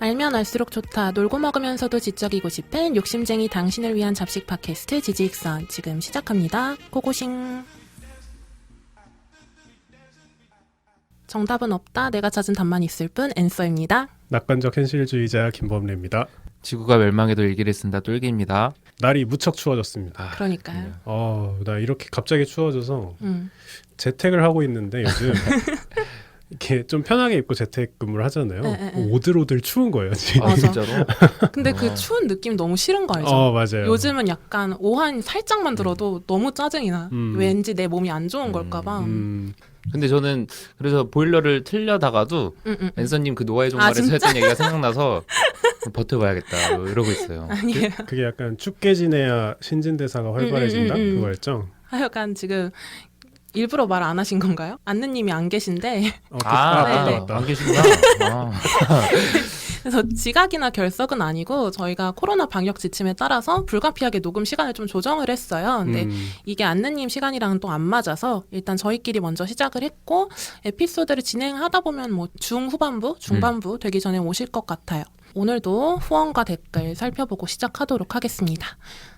알면 알수록 좋다. 놀고 먹으면서도 지적이고 싶은 욕심쟁이 당신을 위한 잡식 팟캐스트 지지익선 지금 시작합니다. 고고싱. 정답은 없다. 내가 찾은 답만 있을 뿐. 앤서입니다. 낙관적 현실주의자 김범래입니다. 지구가 멸망해도 일기를 쓴다 똘기입니다. 날이 무척 추워졌습니다. 그러니까요. 나 이렇게 갑자기 추워져서 재택을 하고 있는데 요즘 이렇게 좀 편하게 입고 재택근무를 하잖아요. 오들오들 추운 거예요. 지금. 아 진짜로? 근데 그 추운 느낌 너무 싫은 거 알죠? 맞아요. 요즘은 약간 오한 살짝만 들어도 너무 짜증이 나. 왠지 내 몸이 안 좋은 걸까 봐. 근데 저는 그래서 보일러를 틀려다가도 앤서님 그 노아의 종말에서 했던 얘기가 생각나서 버텨봐야겠다 이러고 있어요. 아니에요. 그게 약간 춥게 지내야 신진대사가 활발해진다? 그거였죠? 하여간 지금 일부러 말 안 하신 건가요? 안느님이 안 계신데 네네. 안 계신구나. 그래서 지각이나 결석은 아니고 저희가 코로나 방역 지침에 따라서 불가피하게 녹음 시간을 좀 조정을 했어요. 근데 이게 안느님 시간이랑은 또 안 맞아서 일단 저희끼리 먼저 시작을 했고 에피소드를 진행하다 보면 뭐 중후반부, 중반부 되기 전에 오실 것 같아요. 오늘도 후원과 댓글 살펴보고 시작하도록 하겠습니다.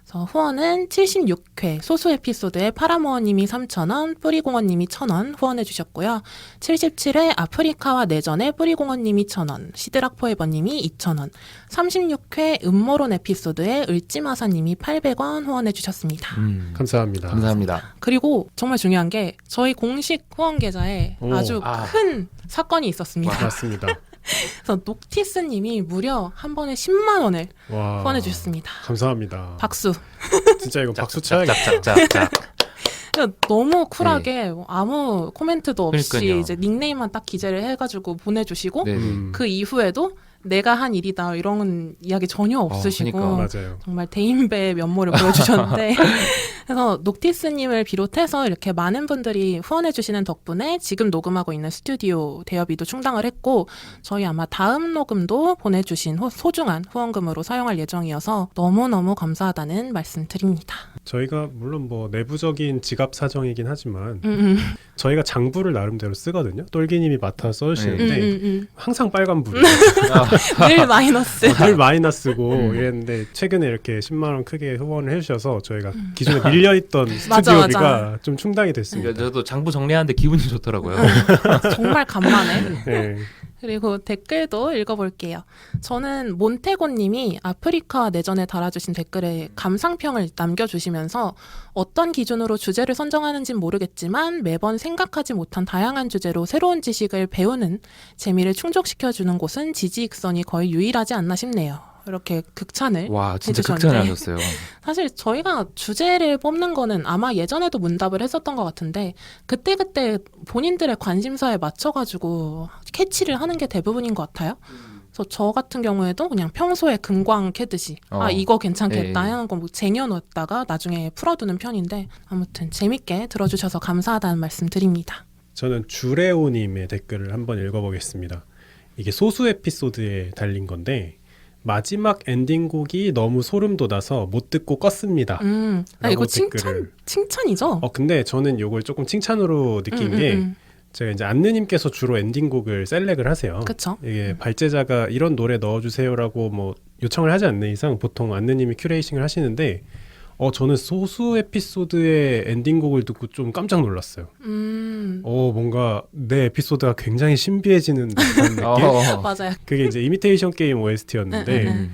그래서 후원은 76회 소수 에피소드에 파라모어님이 3,000원, 뿌리공원님이 1,000원 후원해 주셨고요. 77회 아프리카와 내전에 뿌리공원님이 1,000원, 시드락포에버님이 2,000원, 36회 음모론 에피소드에 을지마사님이 800원 후원해 주셨습니다. 감사합니다. 감사합니다. 그리고 정말 중요한 게 저희 공식 후원 계좌에 아주 큰 사건이 있었습니다. 맞습니다. 그래서 녹티스님이 무려 한 번에 10만 원을 후원해 주셨습니다. 감사합니다. 박수. 진짜 이거 박수 쳐야겠다. 짝짝짝짝. 너무 쿨하게 아무 코멘트도 없이 그러니까요. 이제 닉네임만 딱 기재를 해가지고 보내주시고 네. 그 이후에도 내가 한 일이다 이런 이야기 전혀 없으시고 그러니까. 맞아요. 정말 대인배의 면모를 보여주셨는데 그래서 녹티스님을 비롯해서 이렇게 많은 분들이 후원해주시는 덕분에 지금 녹음하고 있는 스튜디오 대여비도 충당을 했고 저희 아마 다음 녹음도 보내주신 소중한 후원금으로 사용할 예정이어서 너무너무 감사하다는 말씀 드립니다. 저희가 물론 뭐 내부적인 지갑 사정이긴 하지만 저희가 장부를 나름대로 쓰거든요. 똘기님이 맡아 써주시는데 항상 빨간불 늘 마이너스. 늘 마이너스고 이랬는데 최근에 이렇게 10만 원 크게 후원을 해주셔서 저희가 기존에 밀려있던 스튜디오비가 맞아. 좀 충당이 됐습니다. 그러니까 저도 장부 정리하는데 기분이 좋더라고요. 정말 간만에. 네. 그리고 댓글도 읽어볼게요. 저는 몬테고님이 아프리카 내전에 달아주신 댓글에 감상평을 남겨주시면서 어떤 기준으로 주제를 선정하는지는 모르겠지만 매번 생각하지 못한 다양한 주제로 새로운 지식을 배우는 재미를 충족시켜주는 곳은 지지익선이 거의 유일하지 않나 싶네요. 이렇게 극찬을 와 진짜 해주셨는데 극찬을 하셨어요. 사실 저희가 주제를 뽑는 거는 아마 예전에도 문답을 했었던 것 같은데 그때그때 본인들의 관심사에 맞춰가지고 캐치를 하는 게 대부분인 것 같아요. 그래서 저 같은 경우에도 그냥 평소에 금광 캐듯이 이거 괜찮겠다 하는 거 뭐 쟁여놓다가 나중에 풀어두는 편인데 아무튼 재밌게 들어주셔서 감사하다는 말씀 드립니다. 저는 주레오님의 댓글을 한번 읽어보겠습니다. 이게 소수 에피소드에 달린 건데 마지막 엔딩곡이 너무 소름 돋아서 못 듣고 껐습니다. 이거 댓글을. 칭찬이죠? 근데 저는 이걸 조금 칭찬으로 느낀 게 제가 이제 안느님께서 주로 엔딩곡을 셀렉을 하세요. 그쵸? 이게 발제자가 이런 노래 넣어주세요라고 뭐 요청을 하지 않는 이상 보통 안느님이 큐레이싱을 하시는데 저는 소수 에피소드의 엔딩곡을 듣고 좀 깜짝 놀랐어요. 뭔가 내 에피소드가 굉장히 신비해지는 듯한 느낌? 맞아요. 그게 이제 이미테이션 게임 OST였는데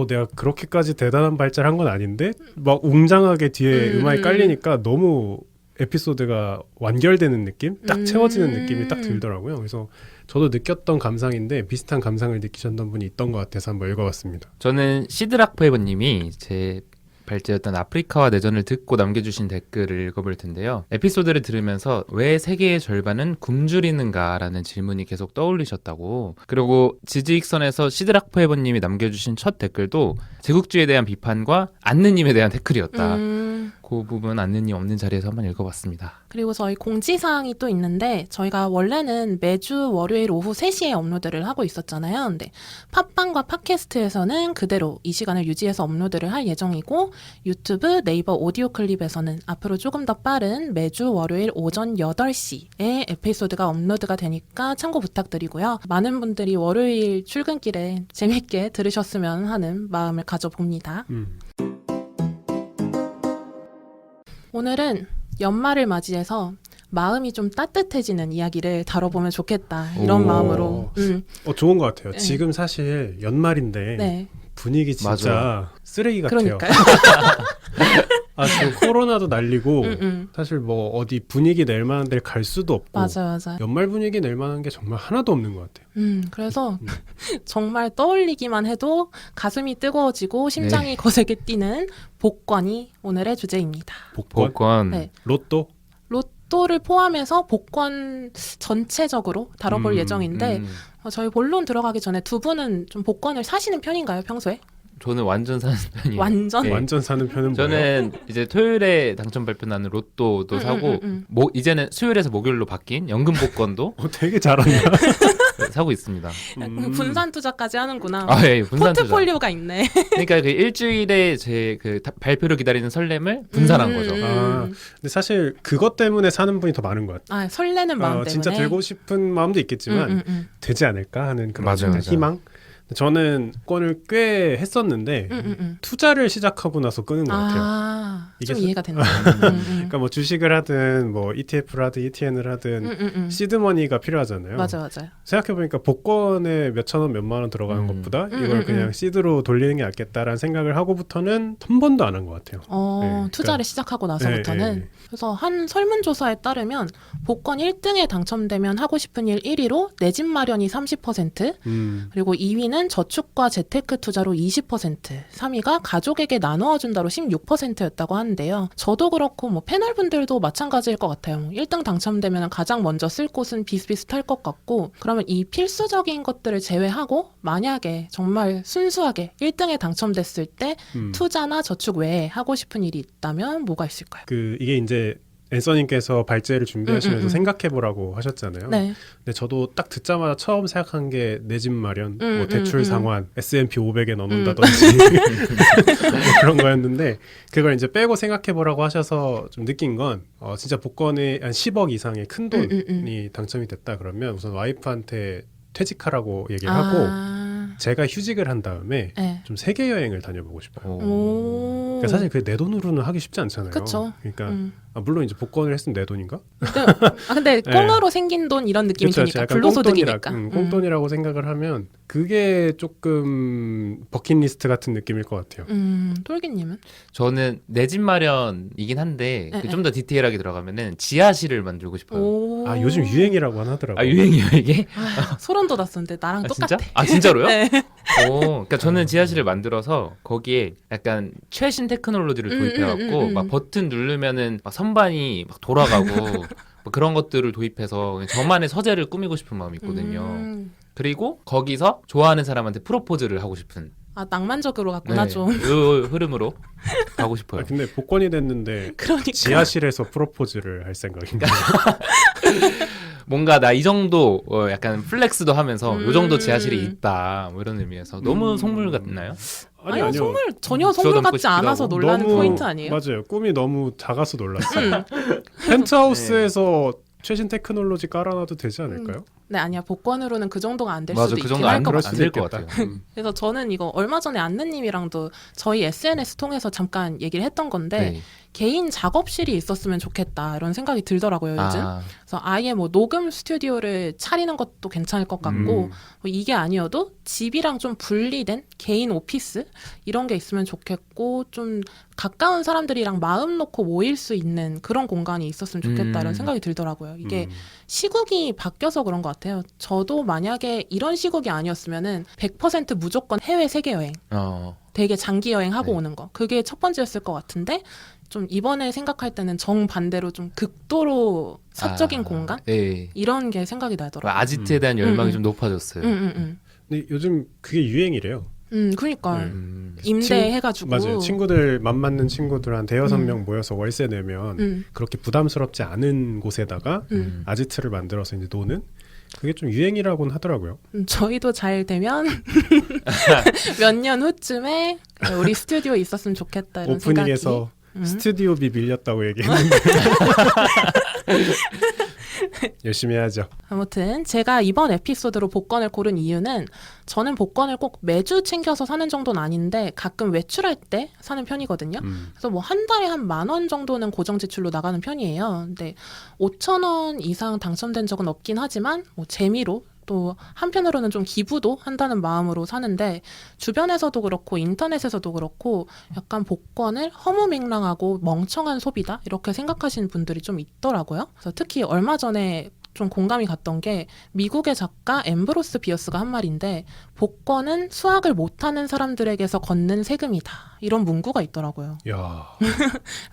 내가 그렇게까지 대단한 발자를 한 건 아닌데 막 웅장하게 뒤에 음악이 깔리니까 너무 에피소드가 완결되는 느낌? 딱 채워지는 느낌이 딱 들더라고요. 그래서 저도 느꼈던 감상인데 비슷한 감상을 느끼셨던 분이 있던 것 같아서 한번 읽어봤습니다. 저는 시드락포에버님이 제 발제였던 아프리카와 내전을 듣고 남겨주신 댓글을 읽어볼 텐데요. 에피소드를 들으면서 왜 세계의 절반은 굶주리는가라는 질문이 계속 떠올리셨다고. 그리고 지지익선에서 시드락포에버님이 남겨주신 첫 댓글도 제국주의에 대한 비판과 안느님에 대한 댓글이었다. 그 부분 안느님 없는 자리에서 한번 읽어봤습니다. 그리고 저희 공지사항이 또 있는데 저희가 원래는 매주 월요일 오후 3시에 업로드를 하고 있었잖아요. 근데 팟빵과 팟캐스트에서는 그대로 이 시간을 유지해서 업로드를 할 예정이고 유튜브, 네이버 오디오 클립에서는 앞으로 조금 더 빠른 매주 월요일 오전 8시에 에피소드가 업로드가 되니까 참고 부탁드리고요. 많은 분들이 월요일 출근길에 재밌게 들으셨으면 하는 마음을 가져봅니다. 오늘은 연말을 맞이해서 마음이 좀 따뜻해지는 이야기를 다뤄보면 좋겠다 이런 오. 마음으로 좋은 것 같아요. 네. 지금 사실 연말인데 네 분위기 진짜 맞아. 쓰레기 같아요. 그러니까요. 지금 코로나도 날리고 음. 사실 뭐 어디 분위기 낼 만한 데를 갈 수도 없고 맞아 연말 분위기 낼 만한 게 정말 하나도 없는 것 같아요. 그래서 정말 떠올리기만 해도 가슴이 뜨거워지고 심장이 거세게 뛰는 복권이 오늘의 주제입니다. 복권. 네. 로또? 로또를 포함해서 복권 전체적으로 다뤄볼 예정인데 저희 본론 들어가기 전에 두 분은 좀 복권을 사시는 편인가요, 평소에? 저는 완전 사는 편이에요. 완전? 네. 완전 사는 편은 뭐예요? 저는 이제 토요일에 당첨 발표 나는 로또도 사고 이제는 수요일에서 목요일로 바뀐 연금 복권도 되게 잘한다. 사고 있습니다. 분산 투자까지 하는구나. 아, 예, 분산 투자. 포트폴리오가 있네. 그러니까 그 일주일에 제 그 발표를 기다리는 설렘을 분산한 거죠. 근데 사실 그것 때문에 사는 분이 더 많은 것 같아요. 아, 설레는 마음 때문에. 진짜 들고 싶은 마음도 있겠지만 되지 않을까 하는 그런 맞아요, 맞아요. 희망? 저는 복권을 꽤 했었는데 투자를 시작하고 나서 끄는 것 같아요. 이게 좀 이해가 된다. 그러니까 뭐 주식을 하든 뭐 ETF를 하든 ETN을 하든 시드머니가 필요하잖아요. 맞아요. 생각해보니까 복권에 몇천 원, 몇만 원 들어가는 것보다 이걸 그냥 시드로 돌리는 게 낫겠다라는 생각을 하고부터는 한 번도 안 한 것 같아요. 투자를 그러니까, 시작하고 나서부터는. 그래서 한 설문조사에 따르면 복권 1등에 당첨되면 하고 싶은 일 1위로 내 집 마련이 30%, 그리고 2위는 저축과 재테크 투자로 20%, 3위가 가족에게 나누어 준다로 16%였다고 하는데요. 저도 그렇고 뭐 패널분들도 마찬가지일 것 같아요. 1등 당첨되면 가장 먼저 쓸 곳은 비슷비슷할 것 같고, 그러면 이 필수적인 것들을 제외하고 만약에 정말 순수하게 1등에 당첨됐을 때 투자나 저축 외에 하고 싶은 일이 있다면 뭐가 있을까요? 이게 이제 앤서님께서 발제를 준비하시면서 생각해보라고 하셨잖아요. 네. 근데 저도 딱 듣자마자 처음 생각한 게 내 집 마련, 뭐 대출 상환, S&P 500에 넣는다든지 뭐 그런 거였는데 그걸 이제 빼고 생각해보라고 하셔서 좀 느낀 건 진짜 복권에 한 10억 이상의 큰 돈이 당첨이 됐다 그러면 우선 와이프한테 퇴직하라고 얘기를 하고 제가 휴직을 한 다음에 네. 좀 세계 여행을 다녀보고 싶어요. 오. 그러니까 사실 그게 내 돈으로는 하기 쉽지 않잖아요. 그쵸. 그러니까 물론 이제 복권을 했으면 내 돈인가? 근데 꽁으로 생긴 돈 이런 느낌이 그쵸, 드니까 약간 불로소득이니까. 꽁돈이라고 생각을 하면 그게 조금 버킷리스트 같은 느낌일 것 같아요. 똘기님은? 저는 내 집 마련이긴 한데 네, 좀 더 디테일하게 들어가면 지하실을 만들고 싶어요. 오. 요즘 유행이라고 하더라고요. 유행이에요 이게? 소름 돋았었는데 나랑 똑같아. 진짜? 진짜로요? 네. 그러니까 저는 지하실을 만들어서 거기에 약간 최신 테크놀로지를 도입해갖고 막 버튼 누르면은 막 선반이 막 돌아가고 막 그런 것들을 도입해서 저만의 서재를 꾸미고 싶은 마음이 있거든요. 그리고 거기서 좋아하는 사람한테 프로포즈를 하고 싶은. 낭만적으로 갔구나 좀. 이 흐름으로 가고 싶어요. 근데 복권이 됐는데 그러니까. 지하실에서 프로포즈를 할 생각인가요? 뭔가 나 이 정도 약간 플렉스도 하면서 요 정도 지하실이 있다 뭐 이런 의미에서 너무 속물 같나요? 아니요. 전혀 속물 주워담고 같지 싶기도 않아서 하고. 놀라는 포인트 아니에요? 맞아요. 꿈이 너무 작아서 놀랐어요. 펜트하우스에서 최신 테크놀로지 깔아놔도 되지 않을까요? 네, 아니야. 복권으로는 그 정도가 안 될 맞아, 수도 그 있긴 정도 할 안 것 그럴 같아요. 수도 안될것 같아요. 그래서 저는 이거 얼마 전에 안느님이랑도 저희 SNS 통해서 잠깐 얘기를 했던 건데 네. 개인 작업실이 있었으면 좋겠다 이런 생각이 들더라고요 요즘. 그래서 아예 뭐 녹음 스튜디오를 차리는 것도 괜찮을 것 같고 뭐 이게 아니어도 집이랑 좀 분리된 개인 오피스 이런 게 있으면 좋겠고 좀 가까운 사람들이랑 마음 놓고 모일 수 있는 그런 공간이 있었으면 좋겠다 이런 생각이 들더라고요. 이게 시국이 바뀌어서 그런 것 같아요. 저도 만약에 이런 시국이 아니었으면은 100% 무조건 해외 세계 여행 되게 장기 여행하고 오는 거 그게 첫 번째였을 것 같은데 좀 이번에 생각할 때는 정반대로 좀 극도로 사적인 공간? 네. 이런 게 생각이 나더라고요. 아지트에 대한 열망이 좀 높아졌어요. 근데 요즘 그게 유행이래요. 그니까 음. 임대해가지고 맞아요. 친구들 맘 맞는 친구들 한 대여섯 명 모여서 월세 내면 음. 그렇게 부담스럽지 않은 곳에다가 음. 아지트를 만들어서 이제 노는 그게 좀 유행이라고는 하더라고요. 저희도 잘 되면 몇 년 후쯤에 우리 스튜디오에 있었으면 좋겠다 이런 오프닝에서 생각이. 스튜디오비 밀렸다고 얘기했는데 열심히 해야죠. 아무튼 제가 이번 에피소드로 복권을 고른 이유는 저는 복권을 꼭 매주 챙겨서 사는 정도는 아닌데 가끔 외출할 때 사는 편이거든요. 그래서 뭐 한 달에 한 10,000원 정도는 고정 지출로 나가는 편이에요. 근데 5,000원 이상 당첨된 적은 없긴 하지만 뭐 재미로 또 한편으로는 좀 기부도 한다는 마음으로 사는데 주변에서도 그렇고 인터넷에서도 그렇고 약간 복권을 허무맹랑하고 멍청한 소비다 이렇게 생각하시는 분들이 좀 있더라고요. 그래서 특히 얼마 전에 좀 공감이 갔던 게 미국의 작가 앰브로스 비어스가 한 말인데 복권은 수학을 못하는 사람들에게서 걷는 세금이다 이런 문구가 있더라고요. 야,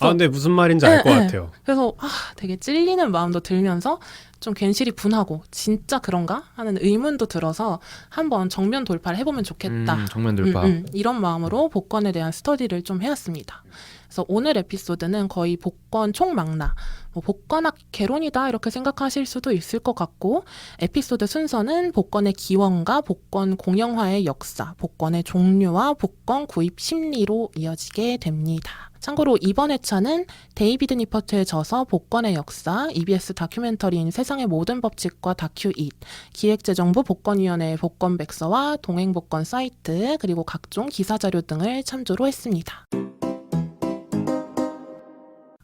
근데 무슨 말인지 알 것 같아요. 그래서 되게 찔리는 마음도 들면서 좀 괜시리 분하고 진짜 그런가 하는 의문도 들어서 한번 정면 돌파를 해보면 좋겠다. 정면 돌파. 이런 마음으로 복권에 대한 스터디를 좀 해왔습니다. 그래서 오늘 에피소드는 거의 복권 총망라, 뭐 복권학 개론이다 이렇게 생각하실 수도 있을 것 같고 에피소드 순서는 복권의 기원과 복권 공영화의 역사, 복권의 종류와 복권 구입 심리로 이어지게 됩니다. 참고로 이번 회차는 데이비드 니퍼트의 저서 복권의 역사, EBS 다큐멘터리인 세상의 모든 법칙과 다큐 잇, 기획재정부 복권위원회의 복권백서와 동행복권 사이트, 그리고 각종 기사자료 등을 참조로 했습니다.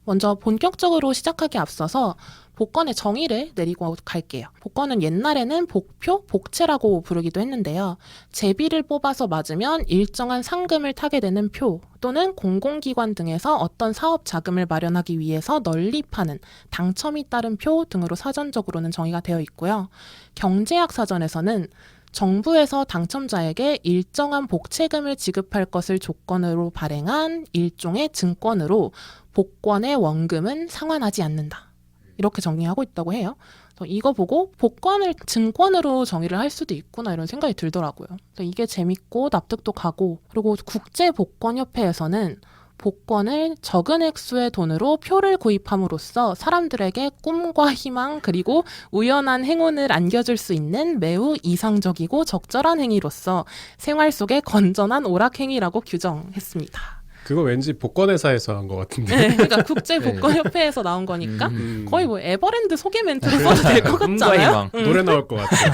먼저 본격적으로 시작하기 앞서서 복권의 정의를 내리고 갈게요. 복권은 옛날에는 복표, 복채라고 부르기도 했는데요. 제비를 뽑아서 맞으면 일정한 상금을 타게 되는 표 또는 공공기관 등에서 어떤 사업 자금을 마련하기 위해서 널리 파는 당첨이 따른 표 등으로 사전적으로는 정의가 되어 있고요. 경제학 사전에서는 정부에서 당첨자에게 일정한 복채금을 지급할 것을 조건으로 발행한 일종의 증권으로 복권의 원금은 상환하지 않는다. 이렇게 정의하고 있다고 해요. 그래서 이거 보고 복권을 증권으로 정의를 할 수도 있구나 이런 생각이 들더라고요. 그래서 이게 재밌고 납득도 가고 그리고 국제복권협회에서는 복권을 적은 액수의 돈으로 표를 구입함으로써 사람들에게 꿈과 희망 그리고 우연한 행운을 안겨줄 수 있는 매우 이상적이고 적절한 행위로서 생활 속의 건전한 오락행위라고 규정했습니다. 그거 왠지 복권회사에서 한 것 같은데. 네, 그러니까 국제복권협회에서 나온 거니까 거의 뭐 에버랜드 소개 멘트로 써도 될 것 같지 않아요? 노래 나올 것 같아요.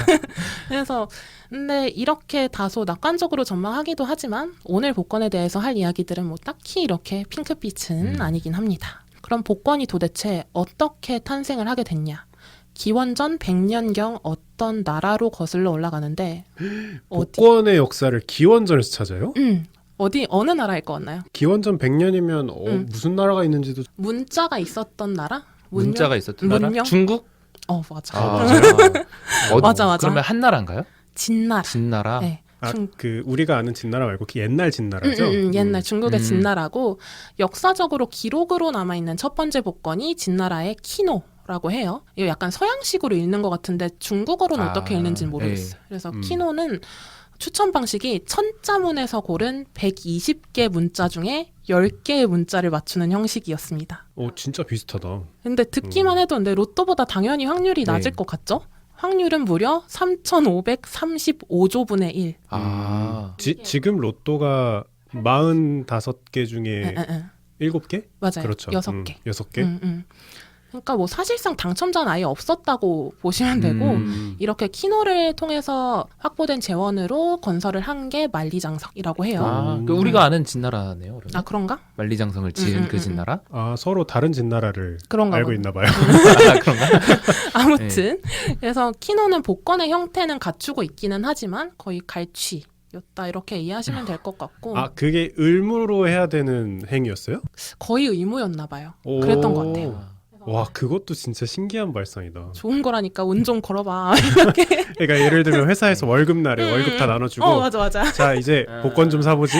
그래서 근데 이렇게 다소 낙관적으로 전망하기도 하지만 오늘 복권에 대해서 할 이야기들은 뭐 딱히 이렇게 핑크빛은 아니긴 합니다. 그럼 복권이 도대체 어떻게 탄생을 하게 됐냐? 기원전 100년경 어떤 나라로 거슬러 올라가는데 복권의 역사를 기원전에서 찾아요? 어느 나라일 것 같나요? 기원전 100년이면 무슨 나라가 있는지도 문자가 있었던 나라? 문자가 있었던 나라? 문명? 중국? 맞아. 맞아요. 맞아. 그러면 한 나라인가요? 진나라. 진나라? 네. 그 우리가 아는 진나라 말고 그 옛날 진나라죠? 옛날 중국의 진나라고 역사적으로 기록으로 남아있는 첫 번째 복권이 진나라의 키노라고 해요. 이거 약간 서양식으로 읽는 것 같은데 중국어로는 어떻게 읽는지는 모르겠어요. 그래서 키노는 추천 방식이 천자문에서 고른 120개 문자 중에 10개의 문자를 맞추는 형식이었습니다. 진짜 비슷하다. 근데 듣기만 해도 근데 로또보다 당연히 확률이 낮을 것 같죠? 확률은 무려 3,535조분의 1. 지금 로또가 45개 중에 7개? 맞아요. 그렇죠. 6개. 6개? 그러니까 뭐 사실상 당첨자는 아예 없었다고 보시면 되고 이렇게 키노를 통해서 확보된 재원으로 건설을 한 게 만리장성이라고 해요. 그러니까 우리가 아는 진나라네요. 그러면? 그런가? 만리장성을 지은 그 진나라? 서로 다른 진나라를 그런가 알고 보네. 있나 봐요. 그런가? 아무튼 그래서 키노는 복권의 형태는 갖추고 있기는 하지만 거의 갈취였다 이렇게 이해하시면 될 것 같고 그게 의무로 해야 되는 행위였어요? 거의 의무였나 봐요. 그랬던 것 같아요. 와, 그것도 진짜 신기한 발상이다. 좋은 거라니까 운 좀 걸어봐. 그러니까 예를 들면 회사에서 월급날에 월급 다 나눠주고 맞아. 자, 이제 복권 좀 사보지?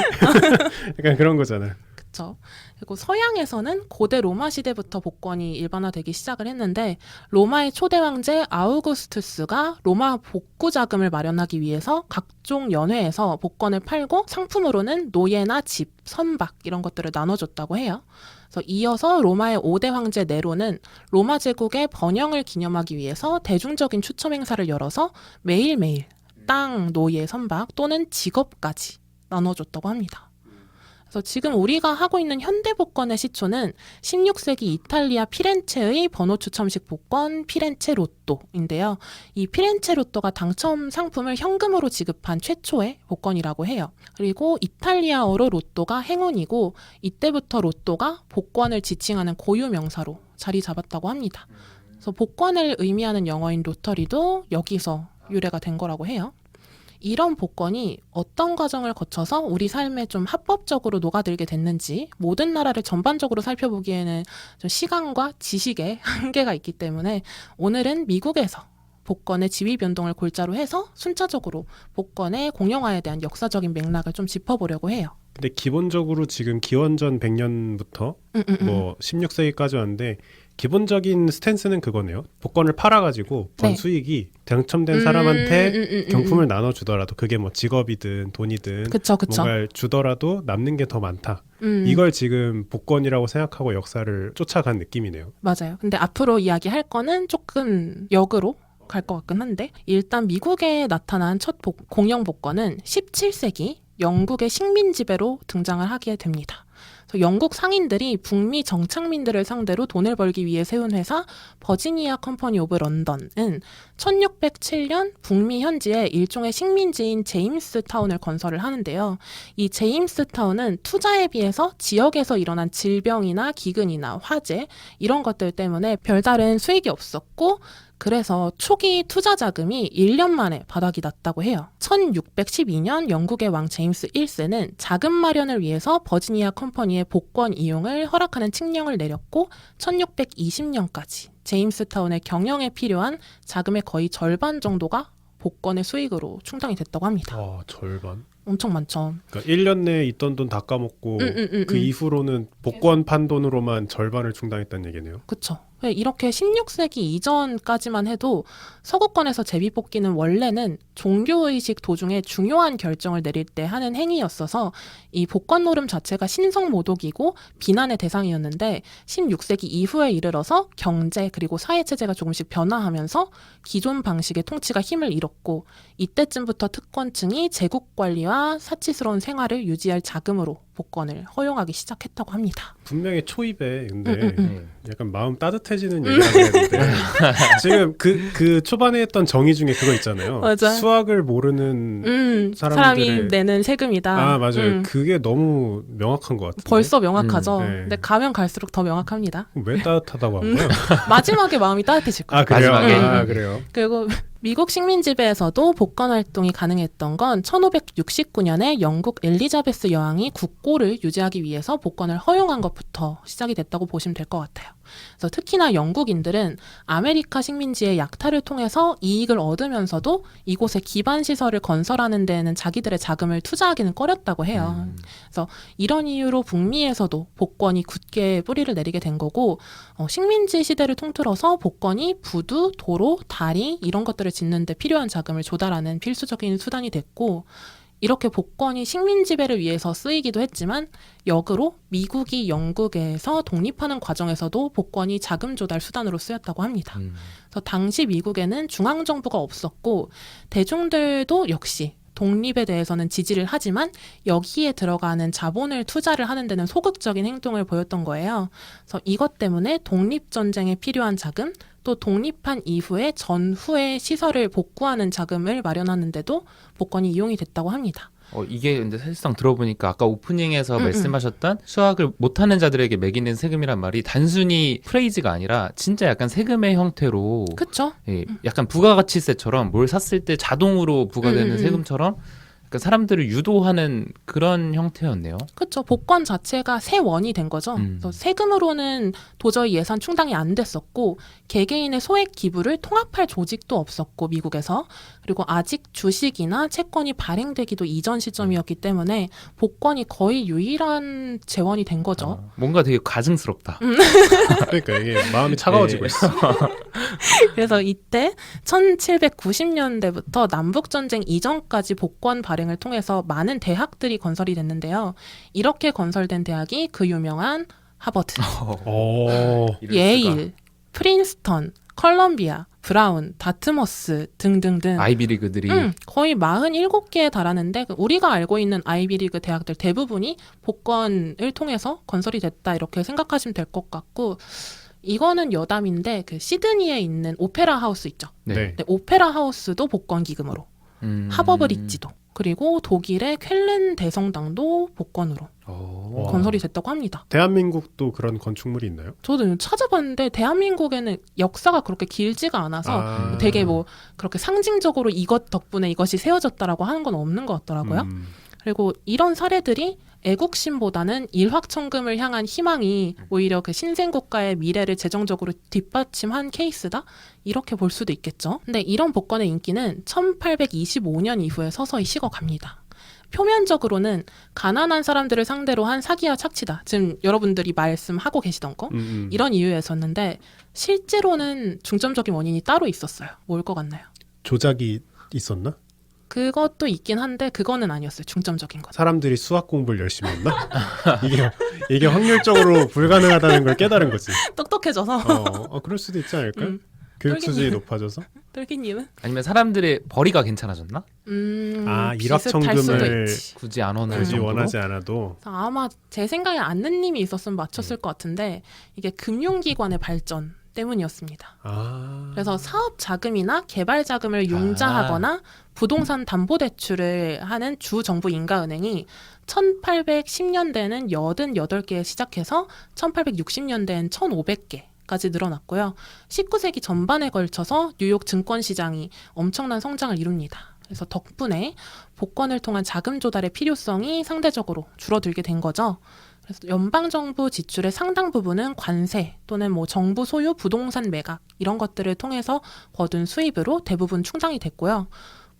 약간 그런 거잖아요. 그쵸. 그리고 서양에서는 고대 로마 시대부터 복권이 일반화되기 시작을 했는데 로마의 초대 황제 아우구스투스가 로마 복구 자금을 마련하기 위해서 각종 연회에서 복권을 팔고 상품으로는 노예나 집, 선박 이런 것들을 나눠줬다고 해요. 그래서 이어서 로마의 5대 황제 네로는 로마 제국의 번영을 기념하기 위해서 대중적인 추첨 행사를 열어서 매일매일 땅, 노예, 선박 또는 직업까지 나눠줬다고 합니다. 그래서 지금 우리가 하고 있는 현대 복권의 시초는 16세기 이탈리아 피렌체의 번호 추첨식 복권 피렌체 로또인데요. 이 피렌체 로또가 당첨 상품을 현금으로 지급한 최초의 복권이라고 해요. 그리고 이탈리아어로 로또가 행운이고 이때부터 로또가 복권을 지칭하는 고유 명사로 자리 잡았다고 합니다. 그래서 복권을 의미하는 영어인 로터리도 여기서 유래가 된 거라고 해요. 이런 복권이 어떤 과정을 거쳐서 우리 삶에 좀 합법적으로 녹아들게 됐는지 모든 나라를 전반적으로 살펴보기에는 좀 시간과 지식의 한계가 있기 때문에 오늘은 미국에서 복권의 지위 변동을 골자로 해서 순차적으로 복권의 공용화에 대한 역사적인 맥락을 좀 짚어보려고 해요. 근데 기본적으로 지금 기원전 100년부터 뭐 16세기까지 왔는데 기본적인 스탠스는 그거네요. 복권을 팔아가지고 번 네. 수익이 당첨된 사람한테 경품을 나눠주더라도 그게 뭐 직업이든 돈이든 그쵸. 뭔가를 주더라도 남는 게 더 많다. 이걸 지금 복권이라고 생각하고 역사를 쫓아간 느낌이네요. 맞아요. 근데 앞으로 이야기할 거는 조금 역으로 갈 것 같긴 한데 일단 미국에 나타난 첫 공영 복권은 17세기 영국의 식민 지배로 등장을 하게 됩니다. 그래서 영국 상인들이 북미 정착민들을 상대로 돈을 벌기 위해 세운 회사 버지니아 컴퍼니 오브 런던은 1607년 북미 현지에 일종의 식민지인 제임스 타운을 건설을 하는데요. 이 제임스 타운은 투자에 비해서 지역에서 일어난 질병이나 기근이나 화재 이런 것들 때문에 별다른 수익이 없었고 그래서 초기 투자 자금이 1년 만에 바닥이 났다고 해요. 1612년 영국의 왕 제임스 1세는 자금 마련을 위해서 버지니아 컴퍼니의 복권 이용을 허락하는 칙령을 내렸고 1620년까지 제임스타운의 경영에 필요한 자금의 거의 절반 정도가 복권의 수익으로 충당이 됐다고 합니다. 절반? 엄청 많죠. 그러니까 1년 내에 있던 돈 다 까먹고 그 이후로는 복권 판 돈으로만 절반을 충당했다는 얘기네요. 그렇죠. 이렇게 16세기 이전까지만 해도 서구권에서 제비뽑기는 원래는 종교의식 도중에 중요한 결정을 내릴 때 하는 행위였어서 이 복권 노름 자체가 신성모독이고 비난의 대상이었는데 16세기 이후에 이르러서 경제 그리고 사회체제가 조금씩 변화하면서 기존 방식의 통치가 힘을 잃었고 이때쯤부터 특권층이 제국관리와 사치스러운 생활을 유지할 자금으로 복권을 허용하기 시작했다고 합니다. 분명히 초입에 근데 약간 마음 따뜻해지는 얘기를 했는데 지금 그 초반에 했던 정의 중에 그거 있잖아요. 맞아. 수학을 모르는 사람이 내는 세금이다. 아 맞아요. 그게 너무 명확한 것 같은데. 벌써 명확하죠. 네. 근데 가면 갈수록 더 명확합니다. 왜 따뜻하다고 한 거야? 마지막에 마음이 따뜻해질 거예요. 아 그래요? 마지막에. 아 그래요? 그리고 미국 식민 지배에서도 복권 활동이 가능했던 건 1569년에 영국 엘리자베스 여왕이 국고를 유지하기 위해서 복권을 허용한 것부터 시작이 됐다고 보시면 될 것 같아요. 그래서 특히나 영국인들은 아메리카 식민지의 약탈을 통해서 이익을 얻으면서도 이곳에 기반 시설을 건설하는 데에는 자기들의 자금을 투자하기는 꺼렸다고 해요. 그래서 이런 이유로 북미에서도 복권이 굳게 뿌리를 내리게 된 거고 식민지 시대를 통틀어서 복권이 부두, 도로, 다리 이런 것들을 짓는 데 필요한 자금을 조달하는 필수적인 수단이 됐고 이렇게 복권이 식민 지배를 위해서 쓰이기도 했지만 역으로 미국이 영국에서 독립하는 과정에서도 복권이 자금 조달 수단으로 쓰였다고 합니다. 그래서 당시 미국에는 중앙정부가 없었고 대중들도 역시 독립에 대해서는 지지를 하지만 여기에 들어가는 자본을 투자를 하는 데는 소극적인 행동을 보였던 거예요. 그래서 이것 때문에 독립전쟁에 필요한 자금, 또 독립한 이후에 전후의 시설을 복구하는 자금을 마련하는데도 복권이 이용이 됐다고 합니다. 이게 근데 사실상 들어보니까 아까 오프닝에서 말씀하셨던 수학을 못하는 자들에게 매기는 세금이란 말이 단순히 프레이즈가 아니라 진짜 약간 세금의 형태로 그렇죠? 예, 약간 부가가치세처럼 뭘 샀을 때 자동으로 부과되는 세금처럼 그러니까 사람들을 유도하는 그런 형태였네요. 그렇죠. 복권 자체가 새 원이 된 거죠. 그래서 세금으로는 도저히 예산 충당이 안 됐었고 개개인의 소액 기부를 통합할 조직도 없었고 미국에서 그리고 아직 주식이나 채권이 발행되기도 이전 시점이었기 때문에 복권이 거의 유일한 재원이 된 거죠. 뭔가 되게 가증스럽다. 그러니까 이게 마음이 차가워지고 네. 있어. 그래서 이때 1790년대부터 남북전쟁 이전까지 복권 발행을 통해서 많은 대학들이 건설이 됐는데요. 이렇게 건설된 대학이 그 유명한 하버드, 이럴 수가. 예일, 프린스턴, 컬럼비아, 브라운, 다트머스 등등등 아이비리그들이 거의 47개에 달하는데 우리가 알고 있는 아이비리그 대학들 대부분이 복권을 통해서 건설이 됐다 이렇게 생각하시면 될 것 같고 이거는 여담인데 그 시드니에 있는 오페라 하우스 있죠. 네. 네, 오페라 하우스도 복권 기금으로 하버브리지도 그리고 독일의 쾰른 대성당도 복권으로 오. 건설이 됐다고 합니다. 대한민국도 그런 건축물이 있나요? 저도 찾아봤는데 대한민국에는 역사가 그렇게 길지가 않아서 되게 뭐 그렇게 상징적으로 이것 덕분에 이것이 세워졌다라고 하는 건 없는 것 같더라고요. 그리고 이런 사례들이 애국심보다는 일확천금을 향한 희망이 오히려 그 신생국가의 미래를 재정적으로 뒷받침한 케이스다? 이렇게 볼 수도 있겠죠. 근데 이런 복권의 인기는 1825년 이후에 서서히 식어갑니다. 표면적으로는 가난한 사람들을 상대로 한 사기와 착취다. 지금 여러분들이 말씀하고 계시던 거 이런 이유였었는데 실제로는 중점적인 원인이 따로 있었어요. 뭘 것 같나요? 조작이 있었나? 그것도 있긴 한데 그거는 아니었어요. 중점적인 건. 사람들이 수학 공부를 열심히 했나? 이게 확률적으로 불가능하다는 걸 깨달은 거지. 똑똑해져서. 그럴 수도 있지 않을까? 교육 수준이 높아져서? 똘기님은? 아니면 사람들의 벌이가 괜찮아졌나? 일확천금을 굳이 안 원할 굳이 정도로? 원하지 않아도 아마 제 생각에 안느님이 있었으면 맞췄을 것 같은데 이게 금융기관의 발전 때문이었습니다. 그래서 사업 자금이나 개발 자금을 융자하거나 부동산 담보대출을 하는 주정부 인가은행이 1810년대에는 88개 시작해서 1860년대엔 1500개까지 늘어났고요. 19세기 전반에 걸쳐서 뉴욕 증권시장이 엄청난 성장을 이룹니다. 그래서 덕분에 복권을 통한 자금 조달의 필요성이 상대적으로 줄어들게 된 거죠. 그래서 연방정부 지출의 상당 부분은 관세 또는 뭐 정부 소유 부동산 매각 이런 것들을 통해서 거둔 수입으로 대부분 충당이 됐고요.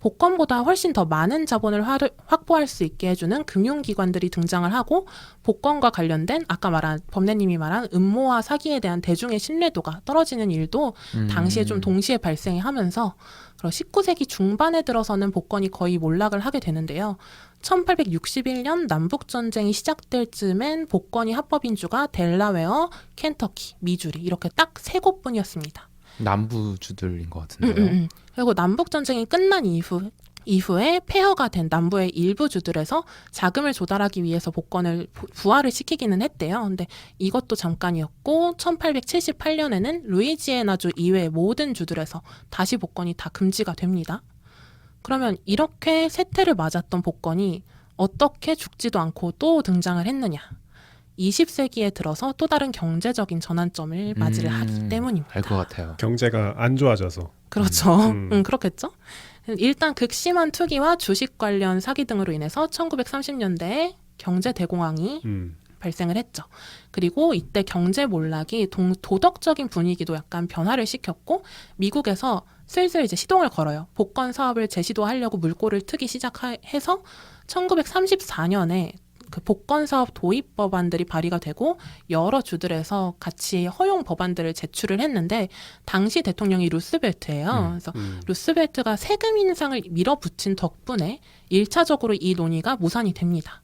복권보다 훨씬 더 많은 자본을 확보할 수 있게 해주는 금융기관들이 등장을 하고 복권과 관련된 아까 말한 범례님이 말한 음모와 사기에 대한 대중의 신뢰도가 떨어지는 일도 당시에 좀 동시에 발생이 하면서 19세기 중반에 들어서는 복권이 거의 몰락을 하게 되는데요. 1861년 남북전쟁이 시작될 즈음엔 복권이 합법인 주가 델라웨어, 켄터키, 미주리 이렇게 딱 3곳뿐이었습니다. 남부주들인 것 같은데요. 그리고 남북전쟁이 끝난 이후에 폐허가 된 남부의 일부 주들에서 자금을 조달하기 위해서 복권을 부활을 시키기는 했대요. 근데 이것도 잠깐이었고 1878년에는 루이지애나주 이외의 모든 주들에서 다시 복권이 다 금지가 됩니다. 그러면 이렇게 세태를 맞았던 복권이 어떻게 죽지도 않고 또 등장을 했느냐. 20세기에 들어서 또 다른 경제적인 전환점을 맞이를 하기 때문입니다. 알 것 같아요. 경제가 안 좋아져서. 그렇죠. 그렇겠죠. 일단 극심한 투기와 주식 관련 사기 등으로 인해서 1930년대에 경제 대공황이 발생을 했죠. 그리고 이때 경제 몰락이 도덕적인 분위기도 약간 변화를 시켰고 미국에서 슬슬 이제 시동을 걸어요. 복권 사업을 재시도하려고 물꼬를 트기 시작해서 1934년에 그 복권 사업 도입 법안들이 발의가 되고 여러 주들에서 같이 허용 법안들을 제출을 했는데 당시 대통령이 루스벨트예요. 그래서 루스벨트가 세금 인상을 밀어붙인 덕분에 1차적으로 이 논의가 무산이 됩니다.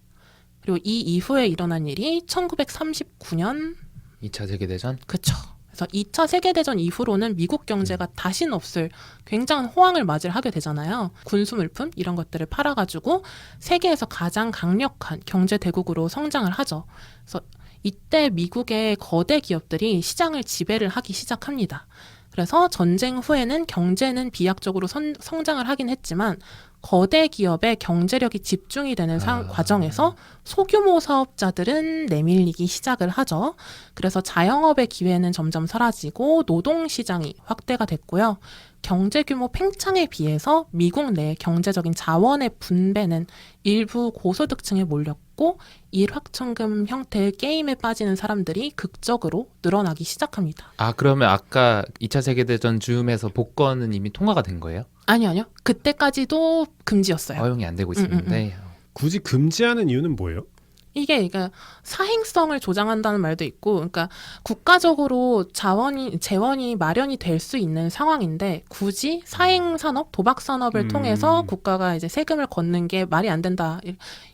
그리고 이 이후에 일어난 일이 1939년 2차 세계대전? 그쵸. 그래서 2차 세계대전 이후로는 미국 경제가 다시는 없을 굉장한 호황을 맞이를 하게 되잖아요. 군수물품 이런 것들을 팔아가지고 세계에서 가장 강력한 경제 대국으로 성장을 하죠. 그래서 이때 미국의 거대 기업들이 시장을 지배를 하기 시작합니다. 그래서 전쟁 후에는 경제는 비약적으로 성장을 하긴 했지만 거대 기업의 경제력이 집중이 되는 과정에서 소규모 사업자들은 내밀리기 시작을 하죠. 그래서 자영업의 기회는 점점 사라지고 노동시장이 확대가 됐고요. 경제 규모 팽창에 비해서 미국 내 경제적인 자원의 분배는 일부 고소득층에 몰렸고 일확천금 형태의 게임에 빠지는 사람들이 극적으로 늘어나기 시작합니다. 아, 그러면 아까 2차 세계대전 즈음에서 복권은 이미 통과가 된 거예요? 아니요. 그때까지도 금지였어요. 허용이 안 되고 있었는데. 굳이 금지하는 이유는 뭐예요? 이게 그러니까 사행성을 조장한다는 말도 있고, 그러니까 국가적으로 재원이 마련이 될 수 있는 상황인데 굳이 사행 산업, 도박 산업을 통해서 국가가 이제 세금을 걷는 게 말이 안 된다.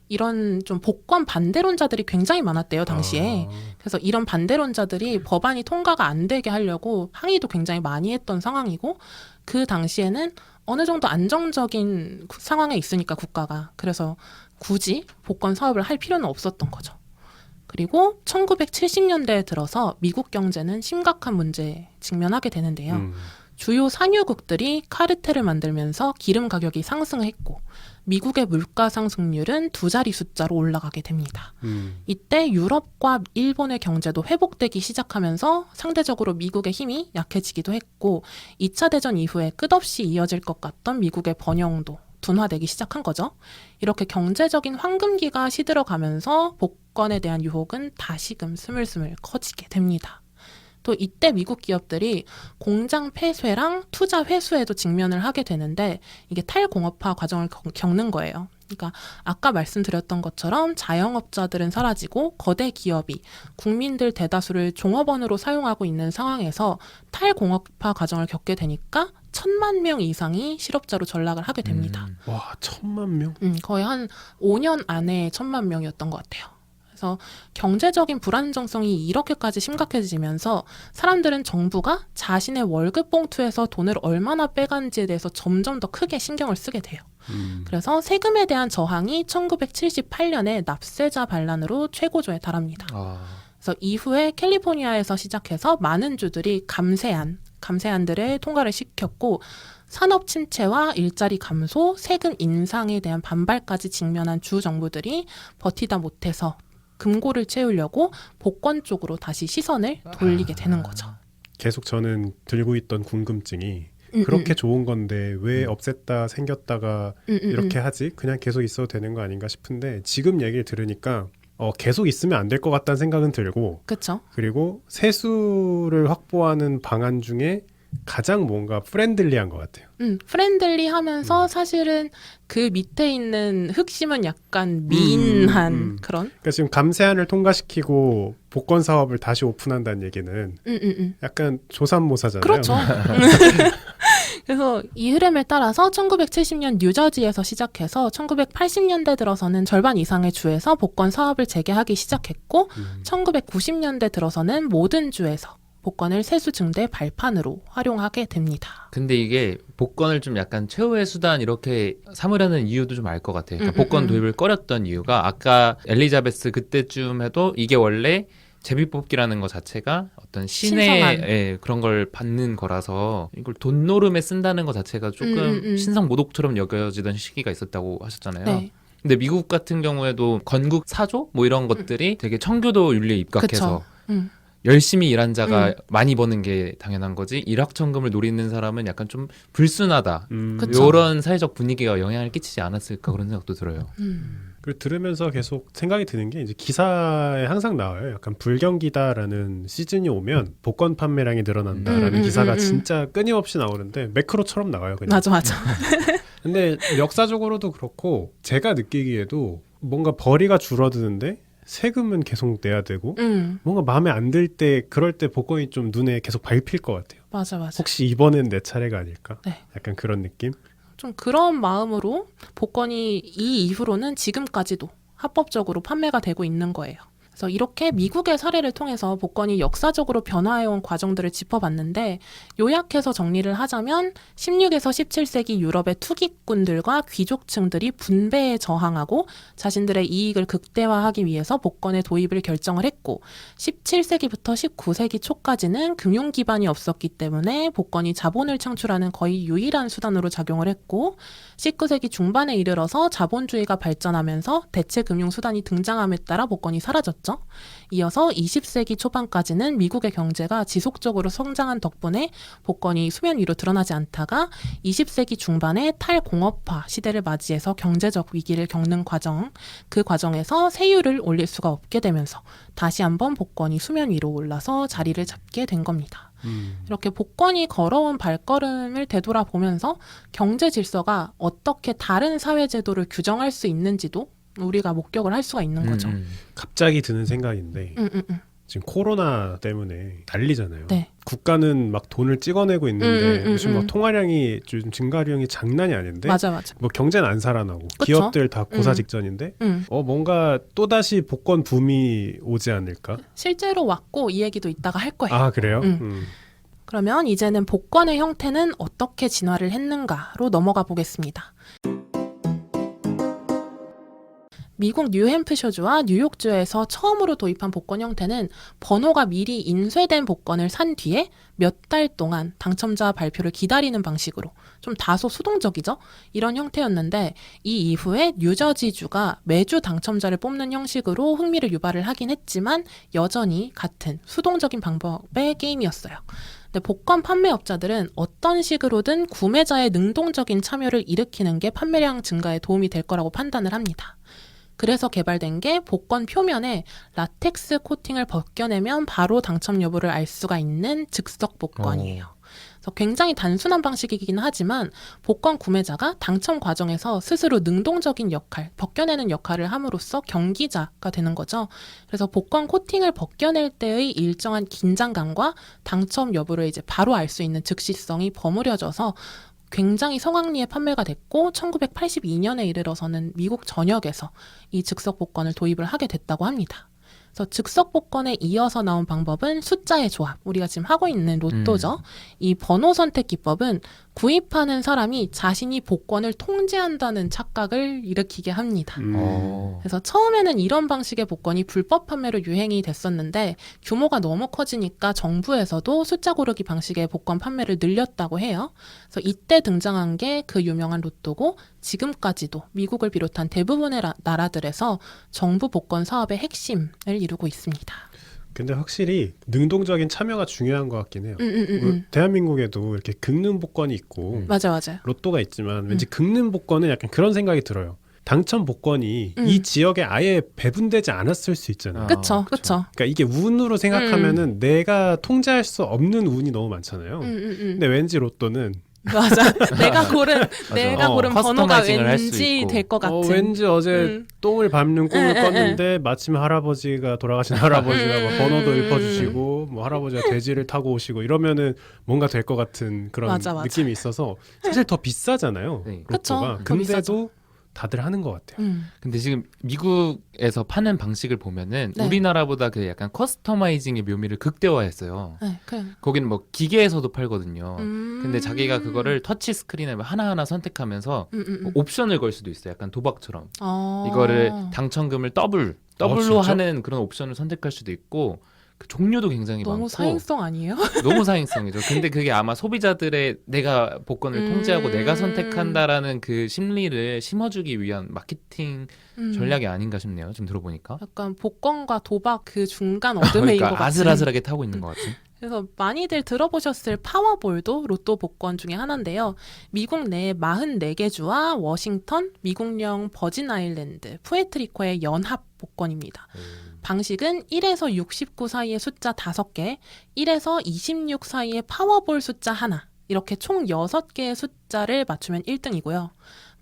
이런 좀 복권 반대론자들이 굉장히 많았대요, 당시에. 그래서 이런 반대론자들이 법안이 통과가 안 되게 하려고 항의도 굉장히 많이 했던 상황이고, 그 당시에는 어느 정도 안정적인 상황에 있으니까 국가가. 그래서 굳이 복권 사업을 할 필요는 없었던 거죠. 그리고 1970년대에 들어서 미국 경제는 심각한 문제에 직면하게 되는데요. 주요 산유국들이 카르텔을 만들면서 기름 가격이 상승했고 미국의 물가 상승률은 2자리 숫자로 올라가게 됩니다. 이때 유럽과 일본의 경제도 회복되기 시작하면서 상대적으로 미국의 힘이 약해지기도 했고 2차 대전 이후에 끝없이 이어질 것 같던 미국의 번영도 둔화되기 시작한 거죠. 이렇게 경제적인 황금기가 시들어가면서 복권에 대한 유혹은 다시금 스물스물 커지게 됩니다. 또 이때 미국 기업들이 공장 폐쇄랑 투자 회수에도 직면을 하게 되는데 이게 탈공업화 과정을 겪는 거예요. 그러니까 아까 말씀드렸던 것처럼 자영업자들은 사라지고 거대 기업이 국민들 대다수를 종업원으로 사용하고 있는 상황에서 탈공업화 과정을 겪게 되니까 1,000만 명 이상이 실업자로 전락을 하게 됩니다. 와, 1,000만 명? 거의 한 5년 안에 1,000만 명이었던 것 같아요. 그래서 경제적인 불안정성이 이렇게까지 심각해지면서 사람들은 정부가 자신의 월급 봉투에서 돈을 얼마나 빼간지에 대해서 점점 더 크게 신경을 쓰게 돼요. 그래서 세금에 대한 저항이 1978년에 납세자 반란으로 최고조에 달합니다. 그래서 이후에 캘리포니아에서 시작해서 많은 주들이 감세안들을 통과를 시켰고 산업 침체와 일자리 감소, 세금 인상에 대한 반발까지 직면한 주 정부들이 버티다 못해서 금고를 채우려고 복권 쪽으로 다시 시선을 돌리게 되는 거죠. 계속 저는 들고 있던 궁금증이 그렇게 좋은 건데 왜 없앴다 생겼다가 이렇게 하지? 그냥 계속 있어도 되는 거 아닌가 싶은데 지금 얘기를 들으니까 계속 있으면 안 될 것 같다는 생각은 들고 그렇죠. 그리고 세수를 확보하는 방안 중에 가장 뭔가 프렌들리한 것 같아요. 프렌들리하면서 사실은 그 밑에 있는 흑심은 약간 미인한 그런. 그러니까 지금 감세안을 통과시키고 복권 사업을 다시 오픈한다는 얘기는 약간 조삼모사잖아요. 그렇죠. 그래서 이 흐름에 따라서 1970년 뉴저지에서 시작해서 1980년대 들어서는 절반 이상의 주에서 복권 사업을 재개하기 시작했고 1990년대 들어서는 모든 주에서 복권을 세수 증대 발판으로 활용하게 됩니다. 근데 이게 복권을 좀 약간 최후의 수단 이렇게 삼으려는 이유도 좀 알 것 같아요. 그러니까 복권 도입을 꺼렸던 이유가 아까 엘리자베스 그때쯤 해도 이게 원래 제비뽑기라는 것 자체가 어떤 신의 그런 걸 받는 거라서 이걸 돈 노름에 쓴다는 것 자체가 조금 신성모독처럼 여겨지던 시기가 있었다고 하셨잖아요. 네. 근데 미국 같은 경우에도 건국 사조 뭐 이런 것들이 되게 청교도 윤리에 입각해서 열심히 일한 자가 많이 버는 게 당연한 거지 일확천금을 노리는 사람은 약간 좀 불순하다. 이런 사회적 분위기가 영향을 끼치지 않았을까 그런 생각도 들어요. 그걸 들으면서 계속 생각이 드는 게 이제 기사에 항상 나와요. 약간 불경기다라는 시즌이 오면 복권 판매량이 늘어난다라는 기사가 진짜 끊임없이 나오는데 매크로처럼 나와요. 그냥. 맞아. 근데 역사적으로도 그렇고 제가 느끼기에도 뭔가 벌이가 줄어드는데 세금은 계속 내야 되고 뭔가 마음에 안 들 때 그럴 때 복권이 좀 눈에 계속 밟힐 것 같아요. 맞아. 혹시 이번엔 내 차례가 아닐까? 네. 약간 그런 느낌? 좀 그런 마음으로 복권이 이 이후로는 지금까지도 합법적으로 판매가 되고 있는 거예요. 그래서 이렇게 미국의 사례를 통해서 복권이 역사적으로 변화해온 과정들을 짚어봤는데 요약해서 정리를 하자면 16에서 17세기 유럽의 투기꾼들과 귀족층들이 분배에 저항하고 자신들의 이익을 극대화하기 위해서 복권의 도입을 결정을 했고 17세기부터 19세기 초까지는 금융 기반이 없었기 때문에 복권이 자본을 창출하는 거의 유일한 수단으로 작용을 했고 19세기 중반에 이르러서 자본주의가 발전하면서 대체 금융 수단이 등장함에 따라 복권이 사라졌죠. 이어서 20세기 초반까지는 미국의 경제가 지속적으로 성장한 덕분에 복권이 수면 위로 드러나지 않다가 20세기 중반에 탈공업화 시대를 맞이해서 경제적 위기를 겪는 과정, 그 과정에서 세율을 올릴 수가 없게 되면서 다시 한번 복권이 수면 위로 올라서 자리를 잡게 된 겁니다. 이렇게 복권이 걸어온 발걸음을 되돌아보면서 경제 질서가 어떻게 다른 사회 제도를 규정할 수 있는지도 우리가 목격을 할 수가 있는 거죠. 갑자기 드는 생각인데 지금 코로나 때문에 난리잖아요. 네. 국가는 막 돈을 찍어내고 있는데 요즘 막 통화량이 좀 증가량이 장난이 아닌데 맞아. 뭐 경제는 안 살아나고 그쵸? 기업들 다 고사 직전인데 뭔가 또다시 복권 붐이 오지 않을까? 실제로 왔고 이 얘기도 이따가 할 거예요. 아 그래요? 그러면 이제는 복권의 형태는 어떻게 진화를 했는가로 넘어가 보겠습니다. 미국 뉴햄프셔주와 뉴욕주에서 처음으로 도입한 복권 형태는 번호가 미리 인쇄된 복권을 산 뒤에 몇 달 동안 당첨자 발표를 기다리는 방식으로 좀 다소 수동적이죠? 이런 형태였는데 이 이후에 뉴저지주가 매주 당첨자를 뽑는 형식으로 흥미를 유발을 하긴 했지만 여전히 같은 수동적인 방법의 게임이었어요. 근데 복권 판매업자들은 어떤 식으로든 구매자의 능동적인 참여를 일으키는 게 판매량 증가에 도움이 될 거라고 판단을 합니다. 그래서 개발된 게 복권 표면에 라텍스 코팅을 벗겨내면 바로 당첨 여부를 알 수가 있는 즉석 복권이에요. 그래서 굉장히 단순한 방식이긴 하지만 복권 구매자가 당첨 과정에서 스스로 능동적인 역할, 벗겨내는 역할을 함으로써 경기자가 되는 거죠. 그래서 복권 코팅을 벗겨낼 때의 일정한 긴장감과 당첨 여부를 이제 바로 알 수 있는 즉시성이 버무려져서 굉장히 성황리에 판매가 됐고 1982년에 이르러서는 미국 전역에서 이 즉석 복권을 도입을 하게 됐다고 합니다. 그래서 즉석 복권에 이어서 나온 방법은 숫자의 조합, 우리가 지금 하고 있는 로또죠. 이 번호 선택 기법은 구입하는 사람이 자신이 복권을 통제한다는 착각을 일으키게 합니다. 그래서 처음에는 이런 방식의 복권이 불법 판매로 유행이 됐었는데 규모가 너무 커지니까 정부에서도 숫자 고르기 방식의 복권 판매를 늘렸다고 해요. 그래서 이때 등장한 게 그 유명한 로또고 지금까지도 미국을 비롯한 대부분의 나라들에서 정부 복권 사업의 핵심을 이루고 있습니다. 근데 확실히 능동적인 참여가 중요한 것 같긴 해요. 대한민국에도 이렇게 긁는 복권이 있고 맞아. 로또가 있지만 왠지 긁는 복권은 약간 그런 생각이 들어요. 당첨 복권이 이 지역에 아예 배분되지 않았을 수 있잖아요. 그쵸. 그러니까 이게 운으로 생각하면은 내가 통제할 수 없는 운이 너무 많잖아요. 근데 왠지 로또는 맞아. 내가 고른 번호가 커스터마이징을 할수 왠지 있고. 될 것 같은. 왠지 어제 똥을 밟는 꿈을 꿨는데 마침 할아버지가 돌아가신 할아버지가 막 번호도 읊어주시고 뭐 할아버지가 돼지를 타고 오시고 이러면은 뭔가 될 것 같은 그런 맞아. 느낌이 있어서 사실 더 비싸잖아요. 네. 로또가. 그쵸. 더 비싸죠. 근데도 다들 하는 것 같아요. 근데 지금 미국에서 파는 방식을 보면은 네. 우리나라보다 그 약간 커스터마이징의 묘미를 극대화했어요. 네, 거기는 뭐 기계에서도 팔거든요. 근데 자기가 그거를 터치 스크린에 하나하나 선택하면서 뭐 옵션을 걸 수도 있어요. 약간 도박처럼. 이거를 당첨금을 더블로 진짜? 하는 그런 옵션을 선택할 수도 있고 그 종류도 굉장히 너무 많고 사행성 아니에요? 너무 사행성이죠. 근데 그게 아마 소비자들의 내가 복권을 통제하고 내가 선택한다라는 그 심리를 심어주기 위한 마케팅 전략이 아닌가 싶네요. 지금 들어보니까. 약간 복권과 도박 그 중간 어드웨이인 것 그러니까 같은. 아슬아슬하게 타고 있는 것 같은. 그래서 많이들 들어보셨을 파워볼도 로또 복권 중에 하나인데요. 미국 내 44개 주와 워싱턴, 미국령 버진 아일랜드, 푸에트리코의 연합 복권입니다. 방식은 1에서 69 사이의 숫자 5개, 1에서 26 사이의 파워볼 숫자 하나, 이렇게 총 6개의 숫자를 맞추면 1등이고요.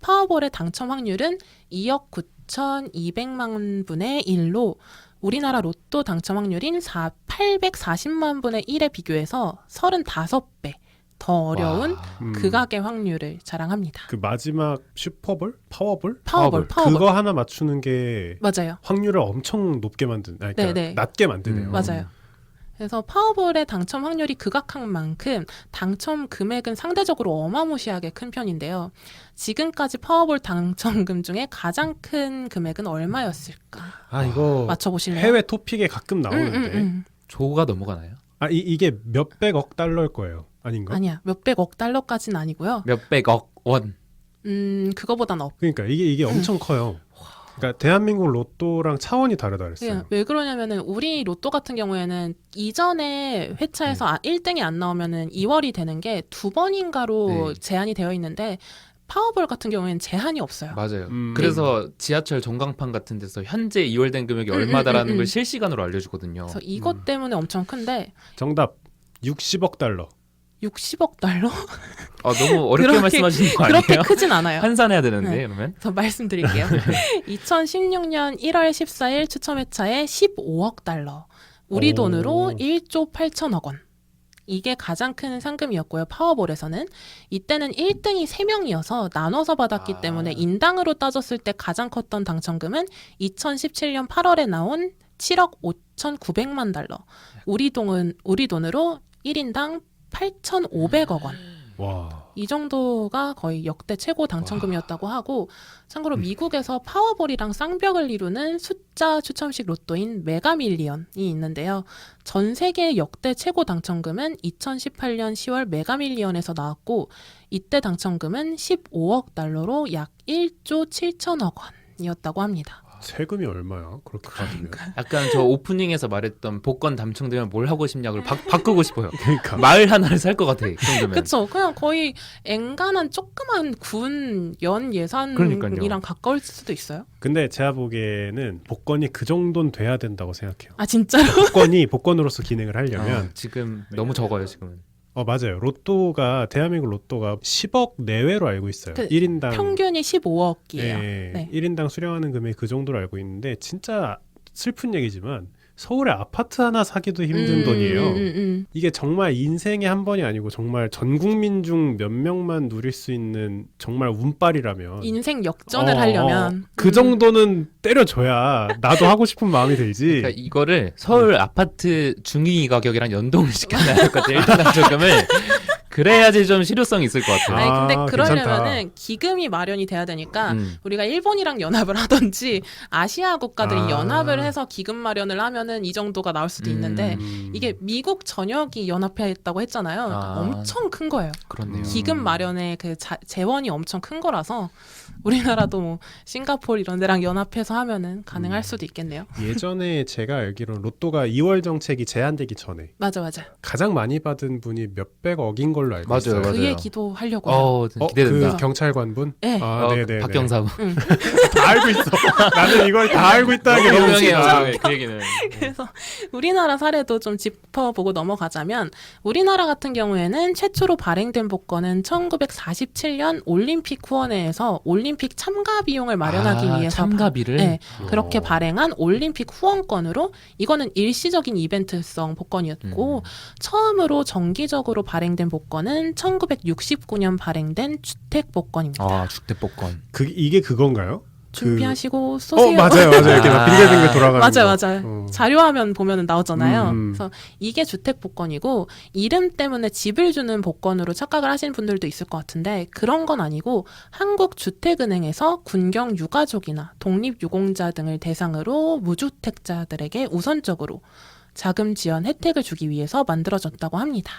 파워볼의 당첨 확률은 2억 9,200만 분의 1로 우리나라 로또 당첨 확률인 840만 분의 1에 비교해서 35배 더 어려운 와. 극악의 확률을 자랑합니다. 그 마지막 슈퍼볼? 파워볼? 파워볼. 그거 하나 맞추는 게 맞아요. 확률을 엄청 높게 그러니까 네네. 낮게 만드네요. 맞아요. 그래서 파워볼의 당첨 확률이 극악한 만큼 당첨 금액은 상대적으로 어마무시하게 큰 편인데요. 지금까지 파워볼 당첨금 중에 가장 큰 금액은 얼마였을까? 아 이거 맞춰보실래요? 해외 토픽에 가끔 나오는데 조가 넘어가나요? 이게 몇백억 달러일 거예요. 아닌가? 아니야. 몇백억 달러까지는 아니고요. 몇백억 원. 그거보단 업. 그러니까 이게 엄청 커요. 그러니까 대한민국 로또랑 차원이 다르다 그랬어요. 왜 그러냐면은 우리 로또 같은 경우에는 이전에 회차에서 1등이 안 나오면은 2월이 되는 게 2번인가로 네. 제한이 되어 있는데 파워볼 같은 경우에는 제한이 없어요. 맞아요. 그래서 지하철 전광판 같은 데서 현재 2월 된 금액이 얼마다라는 걸 실시간으로 알려주거든요. 그래서 이것 때문에 엄청 큰데 정답 60억 달러. 60억 달러? 너무 어렵게 그렇게- 말씀하시는 거 그렇게 아니에요? 크진 않아요. 환산해야 되는데 네. 그러면? 더 말씀드릴게요. 2016년 1월 14일 추첨회차에 15억 달러. 우리 오. 돈으로 1조 8천억 원. 이게 가장 큰 상금이었고요. 파워볼에서는. 이때는 1등이 3명이어서 나눠서 받았기 때문에 인당으로 따졌을 때 가장 컸던 당첨금은 2017년 8월에 나온 7억 5,900만 달러. 우리 돈으로 1인당 8,500억 원. 와. 이 정도가 거의 역대 최고 당첨금이었다고 하고, 참고로 미국에서 파워볼이랑 쌍벽을 이루는 숫자 추첨식 로또인 메가밀리언이 있는데요. 전 세계 역대 최고 당첨금은 2018년 10월 메가밀리언에서 나왔고, 이때 당첨금은 15억 달러로 약 1조 7천억 원이었다고 합니다. 세금이 얼마야? 그렇게 받으면. 약간 저 오프닝에서 말했던 복권 당첨되면 뭘 하고 싶냐고 바꾸고 싶어요. 그러니까. 마을 하나를 살 것 같아. 이 정도면. 그쵸. 그냥 거의 엔간한 조그만 군 연 예산이랑 그러니까요. 가까울 수도 있어요. 근데 제가 보기에는 복권이 그 정도는 돼야 된다고 생각해요. 아, 진짜로? 복권이 복권으로서 기능을 하려면 지금 너무 적어요 지금은. 맞아요. 대한민국 로또가 10억 내외로 알고 있어요. 그 1인당 평균이 15억이에요. 예, 네. 1인당 수령하는 금액이 그 정도로 알고 있는데 진짜 슬픈 얘기지만 서울에 아파트 하나 사기도 힘든 돈이에요. 이게 정말 인생에 한 번이 아니고 정말 전 국민 중 몇 명만 누릴 수 있는 정말 운빨이라면 인생 역전을 하려면 그 정도는 때려줘야 나도 하고 싶은 마음이 들지. 그러니까 이거를 서울 아파트 중위 가격이랑 연동을 시켜놔야 할 것 같아요. 일단 당첨금을. 그래야지 좀 실효성이 있을 것 같아요. 아니 근데 아, 그러려면은 괜찮다. 기금이 마련이 돼야 되니까 우리가 일본이랑 연합을 하든지 아시아 국가들이 연합을 해서 기금 마련을 하면은 이 정도가 나올 수도 있는데 이게 미국 전역이 연합했다고 했잖아요. 그러니까 엄청 큰 거예요. 그렇네요. 기금 마련의 그 재원이 엄청 큰 거라서 우리나라도 뭐 싱가포르 이런 데랑 연합해서 하면은 가능할 수도 있겠네요. 예전에 제가 알기로는 로또가 2월 정책이 제한되기 전에 맞아. 가장 많이 받은 분이 몇백억인 걸로 알고 맞아요, 있어요. 맞아요. 그 얘기도 하려고요. 기대된다. 그 경찰관분? 네. 네네. 박경사부. 다 알고 있어. 나는 이걸 다 알고 있다는 게 너무 유명해요. 신기해. 그 얘기는. 그래서 우리나라 사례도 좀 짚어보고 넘어가자면 우리나라 같은 경우에는 최초로 발행된 복권은 1947년 올림픽 후원회에서 올림픽 참가 비용을 마련하기 위해서 참가비를? 네, 그렇게 발행한 올림픽 후원권으로 이거는 일시적인 이벤트성 복권이었고 처음으로 정기적으로 발행된 복권은 1969년 발행된 주택 복권입니다. 주택복권. 이게 그건가요? 준비하시고 쏘세요. 맞아요. 이렇게 막 빙글빙글 돌아가는 맞아요. 거. 자료화면 보면 나오잖아요. 음. 그래서 이게 주택 복권이고 이름 때문에 집을 주는 복권으로 착각을 하시는 분들도 있을 것 같은데 그런 건 아니고 한국주택은행에서 군경 유가족이나 독립유공자 등을 대상으로 무주택자들에게 우선적으로 자금 지원 혜택을 주기 위해서 만들어졌다고 합니다.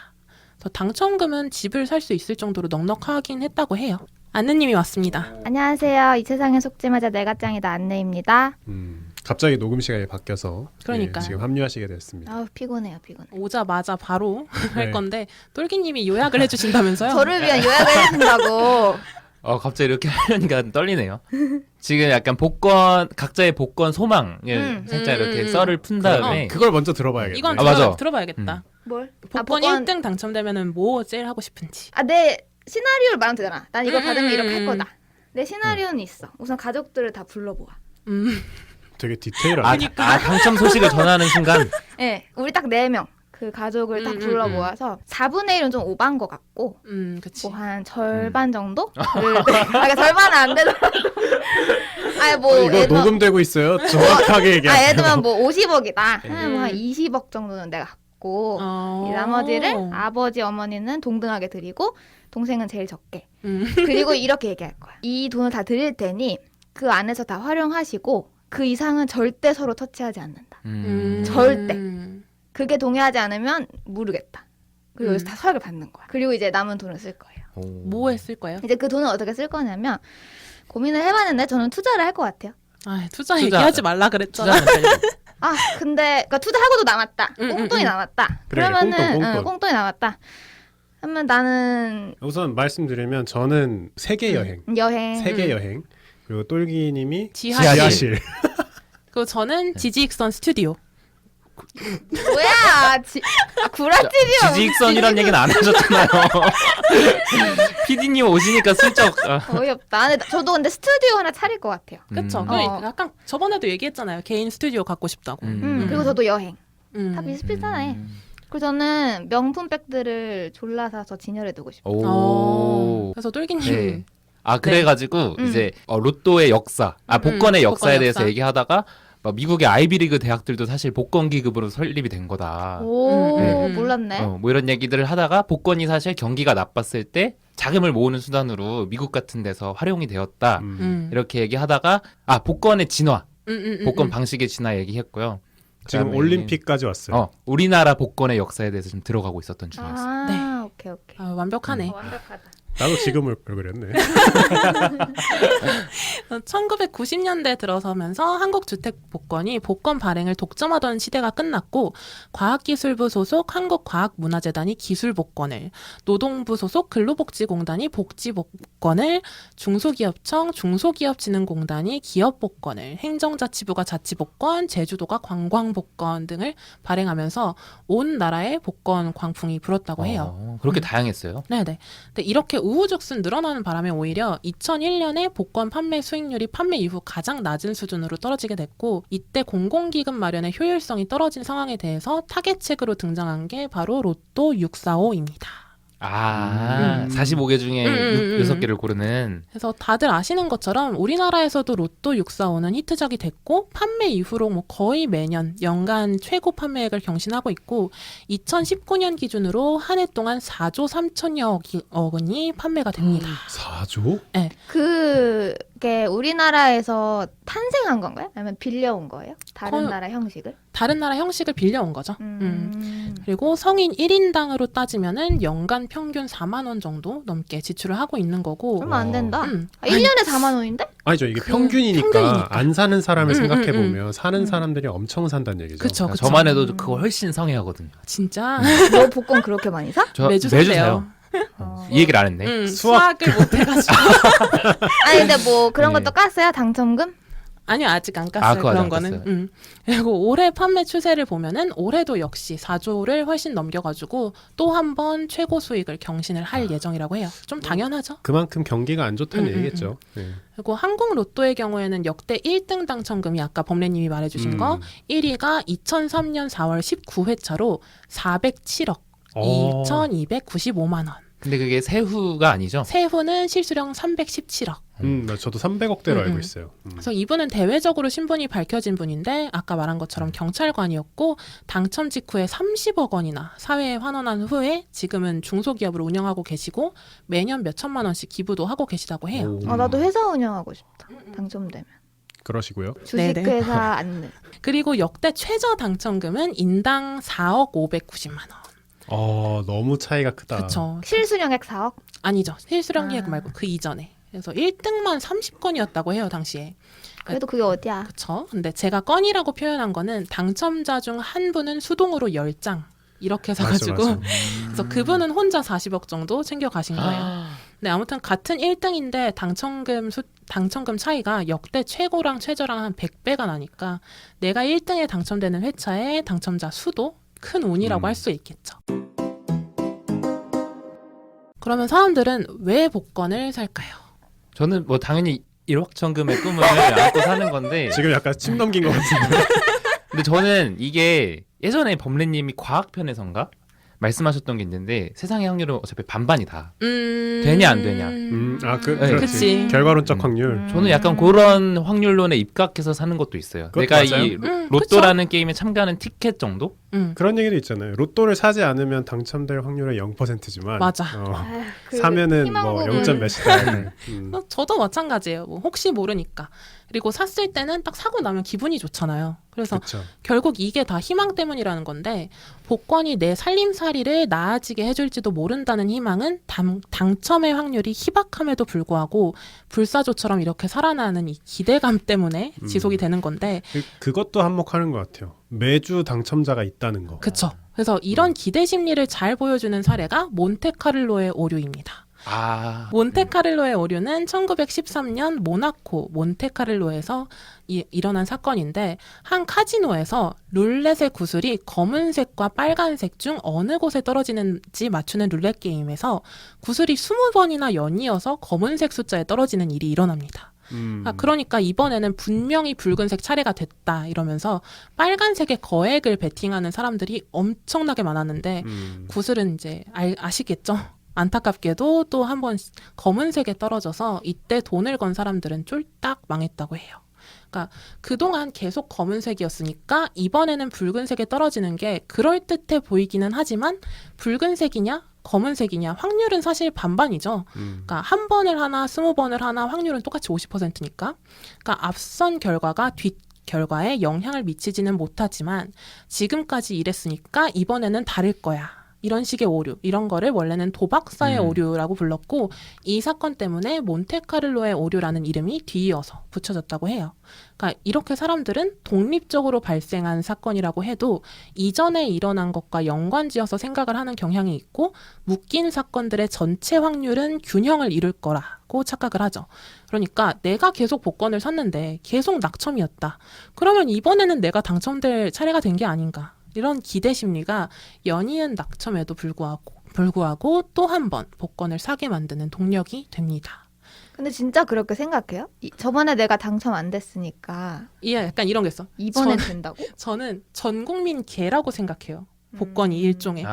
그래서 당첨금은 집을 살 수 있을 정도로 넉넉하긴 했다고 해요. 안느님이 왔습니다. 안녕하세요. 이 세상에 속지 마자 내가 짱이다 안내입니다. 갑자기 녹음 시간이 바뀌어서 그러니까요. 지금 합류하시게 됐습니다. 아우 피곤해요. 오자마자 바로 할 네. 건데 똘기님이 요약을 해주신다면서요? 저를 위한 요약을 해주신다고. 갑자기 이렇게 하려니까 떨리네요. 지금 약간 각자의 복권 소망을 살짝 이렇게 썰을 푼 다음에 그걸 먼저 들어봐야겠네. 이건 맞아. 들어봐야겠다. 뭘? 복권 1등 당첨되면은 뭐 제일 하고 싶은지. 내 시나리오를 말하면 되잖아. 난 이거 받으면 이렇게 할 음. 거다. 내 시나리오는 있어. 우선 가족들을 다 불러보아. 되게 디테일하네. 당첨 소식을 전하는 순간 네, 우리 딱 4명. 그 가족을 딱 불러 모아서 4분의 1은 좀 오반 것 같고 그치. 뭐 한 절반 정도? 그러니까 절반은 안 되더라도 아니 뭐 이거 녹음되고 있어요. 정확하게 얘기하세요. 예를 들면 뭐 50억이다. 뭐 한 20억 정도는 내가 갖고 이 나머지를 아버지 어머니는 동등하게 드리고 동생은 제일 적게. 그리고 이렇게 얘기할 거야. 이 돈을 다 드릴 테니 그 안에서 다 활용하시고 그 이상은 절대 서로 터치하지 않는다. 절대. 그게 동의하지 않으면 모르겠다. 그리고 여기서 다 서약을 받는 거야. 그리고 이제 남은 돈을 쓸 거예요. 뭐에 쓸 거예요? 이제 그 돈을 어떻게 쓸 거냐면 고민을 해봤는데 저는 투자를 할 것 같아요. 아, 투자 얘기하지 말라 그랬잖아. 투자는 빨리. 아 근데 그러니까 투자하고도 남았다. 꽁돈이 남았다. 그래, 그러면은 꽁돈. 꽁돈이 남았다. 하면 나는 우선 말씀드리면 저는 세계 여행, 여행. 세계 여행 그리고 똘기님이 지하실. 지하실. 그리고 저는 지지익선 스튜디오. 뭐야? 구라집이야. 지지익선이란 얘기는 안 하셨잖아요. PD님 오시니까 슬쩍. 어이없다. 근데 저도 근데 스튜디오 하나 차릴 것 같아요. 그쵸? 그 약간 저번에도 얘기했잖아요. 개인 스튜디오 갖고 싶다고. 그리고 저도 여행. 다 음. 비슷비슷하네. 그리고 저는 명품 백들을 졸라 사서 진열해 두고 싶어요. 오. 그래서 똘기님 네. 아 그래가지고 네. 이제 로또의 역사, 복권의 역사에 복권의 대해서 역사. 얘기하다가 막 미국의 아이비리그 대학들도 사실 복권 기급으로 설립이 된 거다. 오, 네. 몰랐네. 뭐 이런 얘기들을 하다가 복권이 사실 경기가 나빴을 때 자금을 모으는 수단으로 미국 같은 데서 활용이 되었다. 이렇게 얘기하다가 복권의 진화, 복권 방식의 진화 얘기했고요. 지금 그다음에 올림픽까지 왔어요. 우리나라 복권의 역사에 대해서 좀 들어가고 있었던 중이었어요. 아, 네. 오케이, 오케이. 아, 완벽하네. 완벽하다. 나도 지금을 그랬네. 1990년대 들어서면서 한국주택복권이 복권 발행을 독점하던 시대가 끝났고 과학기술부 소속 한국과학문화재단이 기술복권을, 노동부 소속 근로복지공단이 복지복권을, 중소기업청 중소기업진흥공단이 기업복권을, 행정자치부가 자치복권, 제주도가 관광복권 등을 발행하면서 온 나라에 복권 광풍이 불었다고 해요. 그렇게 다양했어요. 네네. 근데 이렇게 우후죽순 늘어나는 바람에 오히려 2001년에 복권 판매 수익률이 판매 이후 가장 낮은 수준으로 떨어지게 됐고, 이때 공공기금 마련의 효율성이 떨어진 상황에 대해서 타겟책으로 등장한 게 바로 로또 645입니다. 45개 중에 6개를 고르는. 그래서 다들 아시는 것처럼 우리나라에서도 로또 645는 히트작이 됐고 판매 이후로 뭐 거의 매년 연간 최고 판매액을 경신하고 있고 2019년 기준으로 한 해 동안 4조 3천여 억 원이 판매가 됩니다. 4조? 네. 그게 우리나라에서 탄생한 건가요? 아니면 빌려온 거예요? 다른 나라 형식을? 다른 나라 형식을 빌려온 거죠. 그리고 성인 1인당으로 따지면은 연간 평균 4만 원 정도 넘게 지출을 하고 있는 거고. 얼마 안 된다. 1년에 4만 원인데? 아니죠. 이게 평균이니까 평균이니까. 안 사는 사람을 생각해 보면 사는 사람들이 엄청 산다는 얘기죠. 그쵸, 그쵸. 저만 해도 그거 훨씬 상회하거든요. 진짜 너 복권 그렇게 많이 사? 저 매주 매주 사요. 사요. 이 얘기를 안 했네. 수학을 못해가지고. 아니 근데 뭐 그런 네. 것도 깠어요? 당첨금? 아니요, 아직 안 깠어요. 그거 아직 그런 안 거는. 깠어요. 그리고 올해 판매 추세를 보면은 올해도 역시 4조를 훨씬 넘겨가지고 또 한 번 최고 수익을 경신을 할 예정이라고 해요. 좀 당연하죠. 그만큼 경기가 안 좋다는 얘기겠죠. 네. 그리고 한국 로또의 경우에는 역대 1등 당첨금이 아까 범래님이 말해주신 거 1위가 2003년 4월 19회차로 407억 2,295만 원. 근데 그게 세후가 아니죠? 세후는 실수령 317억. 저도 300억대로 알고 있어요. 그래서 이분은 대외적으로 신분이 밝혀진 분인데 아까 말한 것처럼 경찰관이었고 당첨 직후에 30억 원이나 사회에 환원한 후에 지금은 중소기업을 운영하고 계시고 매년 몇 천만 원씩 기부도 하고 계시다고 해요. 나도 회사 운영하고 싶다. 당첨되면. 그러시고요. 네네. 주식회사 안내. 그리고 역대 최저 당첨금은 인당 4억 590만 원. 너무 차이가 크다. 그렇죠. 실수령액 4억? 아니죠. 실수령 기획 말고 그 이전에. 그래서 1등만 30건이었다고 해요, 당시에. 그래도 그게 어디야? 그렇죠. 근데 제가 건이라고 표현한 거는 당첨자 중 한 분은 수동으로 10장 이렇게 사가지고 맞아. 그래서 그분은 혼자 40억 정도 챙겨 가신 거예요. 네, 아무튼 같은 1등인데 당첨금 차이가 역대 최고랑 최저랑 한 100배가 나니까 내가 1등에 당첨되는 회차의 당첨자 수도 큰 운이라고 할 수 있겠죠. 그러면 사람들은 왜 복권을 살까요? 저는 뭐 당연히 1억 천금의 꿈을 안고 사는 건데 지금 약간 침 넘긴 것 같은데. 근데 저는 이게 예전에 범래님이 과학편에선가 말씀하셨던 게 있는데 세상의 확률은 어차피 반반이다. 되냐 안 되냐. 네, 그치. 결과론적 확률. 저는 약간 그런 확률론에 입각해서 사는 것도 있어요. 그것도 내가 맞아요. 이 로또라는 게임에 참가하는 티켓 정도? 그런 얘기도 있잖아요. 로또를 사지 않으면 당첨될 확률은 0%지만 맞아. 아휴, 그 사면은 희망 뭐 부분. 0. 몇이다. 저도 마찬가지예요. 뭐 혹시 모르니까. 그리고 샀을 때는 딱 사고 나면 기분이 좋잖아요. 그래서 그렇죠. 결국 이게 다 희망 때문이라는 건데 복권이 내 살림살이를 나아지게 해줄지도 모른다는 희망은 당첨의 확률이 희박함에도 불구하고 불사조처럼 이렇게 살아나는 이 기대감 때문에 지속이 되는 건데 그것도 한몫하는 것 같아요. 매주 당첨자가 있다는 거. 그쵸. 그래서 이런 기대 심리를 잘 보여주는 사례가 몬테카를로의 오류입니다. 몬테카를로의 오류는 1913년 모나코 몬테카를로에서 일어난 사건인데 한 카지노에서 룰렛의 구슬이 검은색과 빨간색 중 어느 곳에 떨어지는지 맞추는 룰렛 게임에서 구슬이 20번이나 연이어서 검은색 숫자에 떨어지는 일이 일어납니다. 그러니까 이번에는 분명히 붉은색 차례가 됐다 이러면서 빨간색의 거액을 베팅하는 사람들이 엄청나게 많았는데 구슬은 이제 아시겠죠? 안타깝게도 또 한 번 검은색에 떨어져서 이때 돈을 건 사람들은 쫄딱 망했다고 해요. 그러니까 그동안 계속 검은색이었으니까 이번에는 붉은색에 떨어지는 게 그럴듯해 보이기는 하지만 붉은색이냐 검은색이냐 확률은 사실 반반이죠. 그러니까 한 번을 하나 20번을 하나 확률은 똑같이 50%니까. 그러니까 앞선 결과가 뒷 결과에 영향을 미치지는 못하지만 지금까지 이랬으니까 이번에는 다를 거야. 이런 식의 오류, 이런 거를 원래는 도박사의 오류라고 불렀고 이 사건 때문에 몬테카를로의 오류라는 이름이 뒤이어서 붙여졌다고 해요. 그러니까 이렇게 사람들은 독립적으로 발생한 사건이라고 해도 이전에 일어난 것과 연관지어서 생각을 하는 경향이 있고 묶인 사건들의 전체 확률은 균형을 이룰 거라고 착각을 하죠. 그러니까 내가 계속 복권을 샀는데 계속 낙첨이었다. 그러면 이번에는 내가 당첨될 차례가 된 게 아닌가. 이런 기대 심리가 연이은 낙첨에도 불구하고 또 한 번 복권을 사게 만드는 동력이 됩니다. 근데 진짜 그렇게 생각해요? 저번에 내가 당첨 안 됐으니까 약간 이런 게 있어. 이번엔 된다고? 저는 전 국민 개라고 생각해요. 복권이 일종의.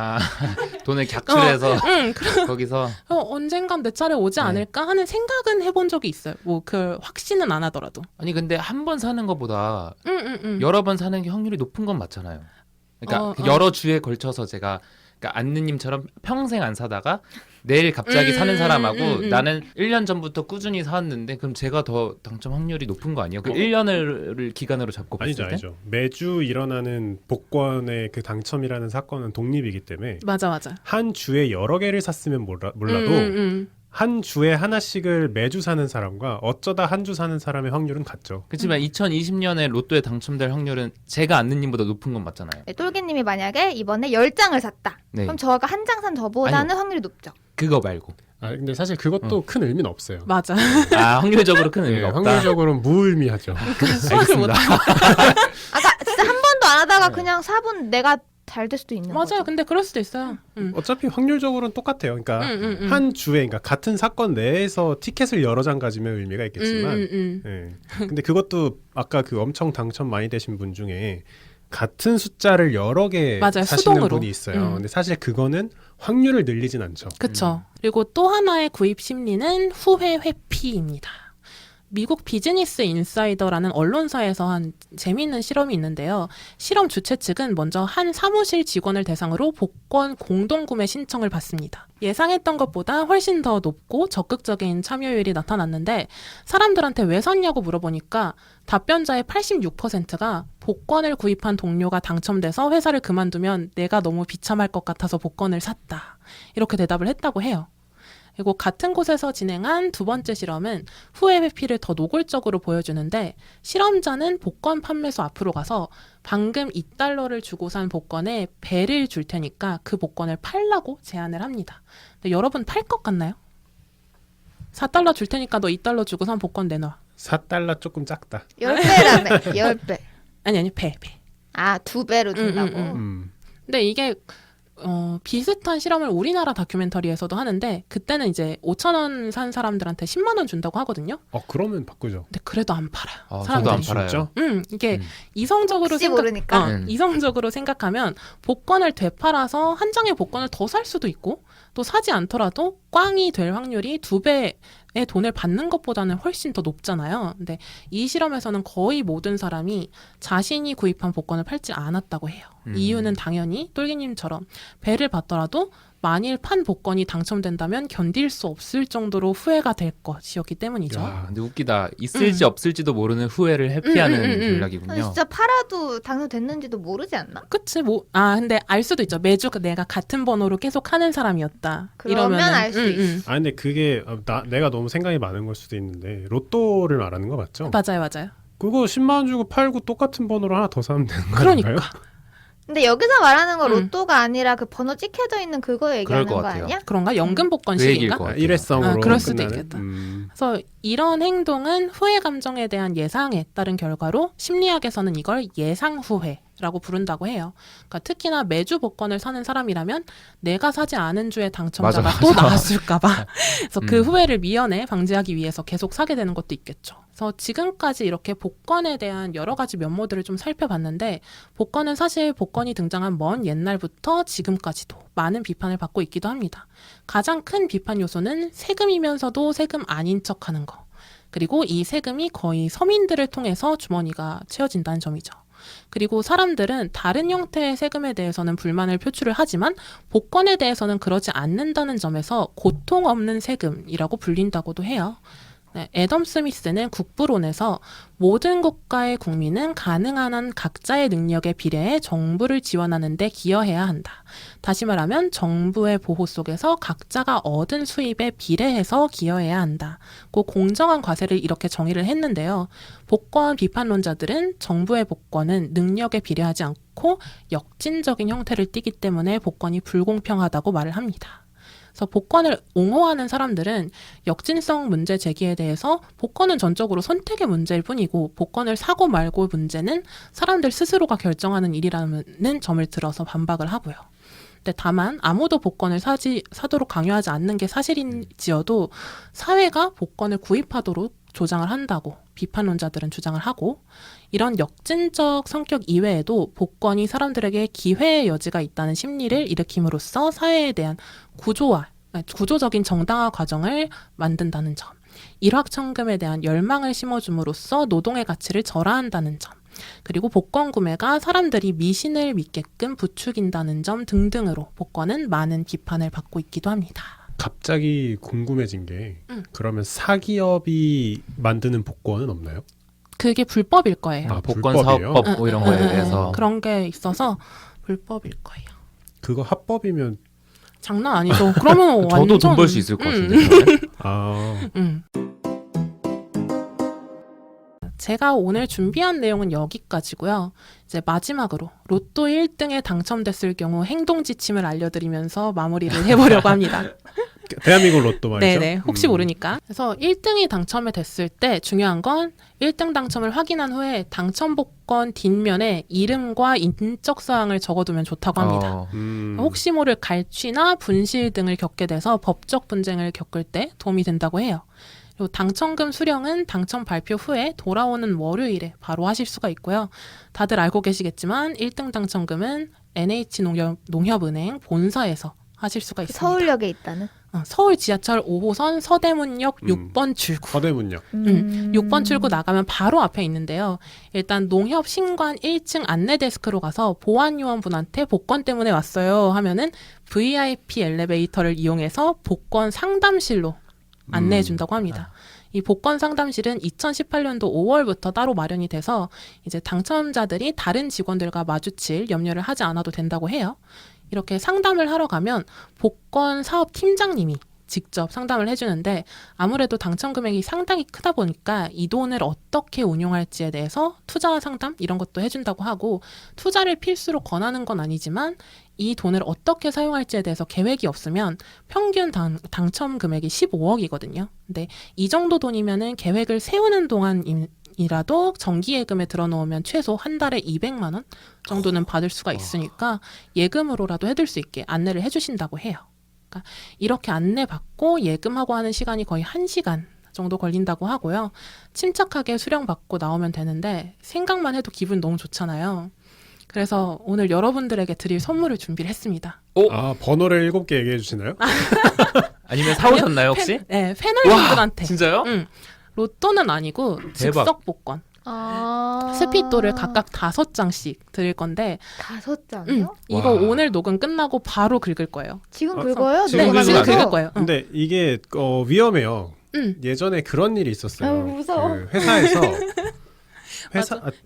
돈을 객출해서 거기서 언젠간 내 차례 오지 않을까 하는 생각은 해본 적이 있어요. 뭐 그 확신은 안 하더라도. 아니 근데 한 번 사는 것보다 여러 번 사는 게 확률이 높은 건 맞잖아요. 그러니까 여러 주에 걸쳐서 제가 그러니까 안느님처럼 평생 안 사다가 내일 갑자기 사는 사람하고 나는 1년 전부터 꾸준히 사왔는데 그럼 제가 더 당첨 확률이 높은 거 아니에요? 그 1년을 기간으로 잡고 봤을 때? 아니죠. 매주 일어나는 복권의 그 당첨이라는 사건은 독립이기 때문에 맞아. 한 주에 여러 개를 샀으면 몰라도 한 주에 하나씩을 매주 사는 사람과 어쩌다 한 주 사는 사람의 확률은 같죠. 그렇지만 2020년에 로또에 당첨될 확률은 제가 안느님보다 높은 건 맞잖아요. 네, 똘기님이 만약에 이번에 10장을 샀다. 네. 그럼 저가 한 장 산 저보다는 확률이 높죠. 그거 말고. 근데 사실 그것도 큰 의미는 없어요. 맞아. 확률적으로 큰 의미가 없다. 확률적으로는 무의미하죠. 알겠습니다. 아까 진짜 한 번도 안 하다가 그냥 사본 내가 잘 될 수도 있는 거죠. 맞아요. 근데 그럴 수도 있어요. 어차피 확률적으로는 똑같아요. 그러니까 한 주에 그러니까 같은 사건 내에서 티켓을 여러 장 가지면 의미가 있겠지만 예. 근데 그것도 아까 그 엄청 당첨 많이 되신 분 중에 같은 숫자를 여러 개 맞아요. 사시는 수동으로. 분이 있어요. 근데 사실 그거는 확률을 늘리진 않죠. 그렇죠. 그리고 또 하나의 구입 심리는 후회 회피입니다. 미국 비즈니스 인사이더라는 언론사에서 한 재미있는 실험이 있는데요. 실험 주최 측은 먼저 한 사무실 직원을 대상으로 복권 공동구매 신청을 받습니다. 예상했던 것보다 훨씬 더 높고 적극적인 참여율이 나타났는데 사람들한테 왜 샀냐고 물어보니까 답변자의 86%가 복권을 구입한 동료가 당첨돼서 회사를 그만두면 내가 너무 비참할 것 같아서 복권을 샀다. 이렇게 대답을 했다고 해요. 그리고 같은 곳에서 진행한 두 번째 실험은 후회 회피를 더 노골적으로 보여주는데 실험자는 복권 판매소 앞으로 가서 방금 $2를 주고 산 복권에 배를 줄 테니까 그 복권을 팔라고 제안을 합니다. 근데 여러분 팔 것 같나요? $4 줄 테니까 너 $2 주고 산 복권 내놔. $4 조금 작다. 10배라며. 10배. 아니 배. 아, 2배로 준다고? 근데 이게 비슷한 실험을 우리나라 다큐멘터리에서도 하는데 그때는 이제 5,000원 산 사람들한테 10만 원 준다고 하거든요. 그러면 바꾸죠. 근데 그래도 안 팔아요. 저도 사람들이. 안 팔아요. 진짜? 이게 이성적으로 혹시 모르니까. 이성적으로 생각하면 복권을 되팔아서 한 장의 복권을 더 살 수도 있고 또 사지 않더라도 꽝이 될 확률이 2배의 돈을 받는 것보다는 훨씬 더 높잖아요. 근데 이 실험에서는 거의 모든 사람이 자신이 구입한 복권을 팔지 않았다고 해요. 이유는 당연히 똘기님처럼 배를 받더라도 만일 판 복권이 당첨된다면 견딜 수 없을 정도로 후회가 될 것이었기 때문이죠. 야, 근데 웃기다. 있을지 없을지도 모르는 후회를 회피하는 전략이군요. 아니, 진짜 팔아도 당첨됐는지도 모르지 않나? 그치 근데 알 수도 있죠. 매주 내가 같은 번호로 계속 하는 사람이었다. 그러면 이러면은, 알 수 있어. 근데 그게 내가 너무 생각이 많은 걸 수도 있는데 로또를 말하는 거 맞죠? 맞아요. 그거 10만 원 주고 팔고 똑같은 번호로 하나 더 사면 되는 거 아닌가요? 그러니까. 근데 여기서 말하는 건 로또가 아니라 그 번호 찍혀져 있는 그거 얘기하는 것 거 같아요. 아니야? 그런가? 연금 그 얘기일 복권식인가? 것 같아요. 일회성으로 그럴 수도 끝나는? 있겠다. 그래서 이런 행동은 후회 감정에 대한 예상에 따른 결과로 심리학에서는 이걸 예상 후회라고 부른다고 해요. 그러니까 특히나 매주 복권을 사는 사람이라면 내가 사지 않은 주에 당첨자가 맞아. 또 나왔을까봐 그래서 그 후회를 미연에 방지하기 위해서 계속 사게 되는 것도 있겠죠. 그래서 지금까지 이렇게 복권에 대한 여러 가지 면모들을 좀 살펴봤는데 복권은 사실 복권이 등장한 먼 옛날부터 지금까지도 많은 비판을 받고 있기도 합니다. 가장 큰 비판 요소는 세금이면서도 세금 아닌 척하는 거. 그리고 이 세금이 거의 서민들을 통해서 주머니가 채워진다는 점이죠. 그리고 사람들은 다른 형태의 세금에 대해서는 불만을 표출을 하지만 복권에 대해서는 그러지 않는다는 점에서 고통 없는 세금이라고 불린다고도 해요. 애덤 스미스는 국부론에서 모든 국가의 국민은 가능한 한 각자의 능력에 비례해 정부를 지원하는 데 기여해야 한다. 다시 말하면 정부의 보호 속에서 각자가 얻은 수입에 비례해서 기여해야 한다. 그 공정한 과세를 이렇게 정의를 했는데요. 복권 비판론자들은 정부의 복권은 능력에 비례하지 않고 역진적인 형태를 띠기 때문에 복권이 불공평하다고 말을 합니다. 그래서 복권을 옹호하는 사람들은 역진성 문제 제기에 대해서 복권은 전적으로 선택의 문제일 뿐이고 복권을 사고 말고 문제는 사람들 스스로가 결정하는 일이라는 점을 들어서 반박을 하고요. 근데 다만 아무도 복권을 사도록 강요하지 않는 게 사실인지어도 사회가 복권을 구입하도록 조장을 한다고 비판론자들은 주장을 하고 이런 역진적 성격 이외에도 복권이 사람들에게 기회의 여지가 있다는 심리를 일으킴으로써 사회에 대한 구조적인 정당화 과정을 만든다는 점, 일확천금에 대한 열망을 심어줌으로써 노동의 가치를 절하한다는 점, 그리고 복권 구매가 사람들이 미신을 믿게끔 부추긴다는 점 등등으로 복권은 많은 비판을 받고 있기도 합니다. 갑자기 궁금해진 게 그러면 사기업이 만드는 복권은 없나요? 그게 불법일 거예요. 복권 불법이에요? 사업법 뭐 이런 거에 대해서 그런 게 있어서 불법일 거예요. 그거 합법이면 장난 아니죠. 그러면 저도 완전 돈 벌 수 있을 것 같은데. 제가 오늘 준비한 내용은 여기까지고요. 이제 마지막으로 로또 1등에 당첨됐을 경우 행동 지침을 알려드리면서 마무리를 해보려고 합니다. 대한민국 로또 말이죠. 네네. 혹시 모르니까. 그래서 1등이 당첨이 됐을 때 중요한 건 1등 당첨을 확인한 후에 당첨 복권 뒷면에 이름과 인적사항을 적어두면 좋다고 합니다. 혹시 모를 갈취나 분실 등을 겪게 돼서 법적 분쟁을 겪을 때 도움이 된다고 해요. 그리고 당첨금 수령은 당첨 발표 후에 돌아오는 월요일에 바로 하실 수가 있고요. 다들 알고 계시겠지만 1등 당첨금은 NH농협은행 본사에서 하실 수가 있습니다. 서울역에 있다는? 서울 지하철 5호선 서대문역 6번 출구. 서대문역. 6번 출구 나가면 바로 앞에 있는데요. 일단 농협 신관 1층 안내 데스크로 가서 보안 요원분한테 복권 때문에 왔어요 하면은 VIP 엘리베이터를 이용해서 복권 상담실로 안내해 준다고 합니다. 이 복권 상담실은 2018년도 5월부터 따로 마련이 돼서 이제 당첨자들이 다른 직원들과 마주칠 염려를 하지 않아도 된다고 해요. 이렇게 상담을 하러 가면 복권 사업 팀장님이 직접 상담을 해주는데 아무래도 당첨 금액이 상당히 크다 보니까 이 돈을 어떻게 운용할지에 대해서 투자 상담 이런 것도 해준다고 하고 투자를 필수로 권하는 건 아니지만 이 돈을 어떻게 사용할지에 대해서 계획이 없으면 평균 당첨 금액이 15억이거든요. 근데 이 정도 돈이면은 계획을 세우는 동안 원이라도 정기예금에 들어놓으면 최소 한 달에 200만 원 정도는 받을 수가 있으니까 예금으로라도 해둘 수 있게 안내를 해주신다고 해요. 그러니까 이렇게 안내받고 예금하고 하는 시간이 거의 1시간 정도 걸린다고 하고요. 침착하게 수령받고 나오면 되는데 생각만 해도 기분 너무 좋잖아요. 그래서 오늘 여러분들에게 드릴 선물을 준비를 했습니다. 아, 번호를 7개 얘기해 주시나요? 아니면 사오셨나요 혹시? 네, 패널분들한테. 진짜요? 응. 로또는 아니고 대박. 즉석 복권. 스피또를 각각 5장씩 드릴 건데 5장이요? 이거 와. 오늘 녹음 끝나고 바로 긁을 거예요. 지금 긁어요? 지금 네, 긁으면 지금 안 돼요? 긁을 거예요. 응. 근데 이게 위험해요. 예전에 그런 일이 있었어요. 아유, 무서워. 그 회사에서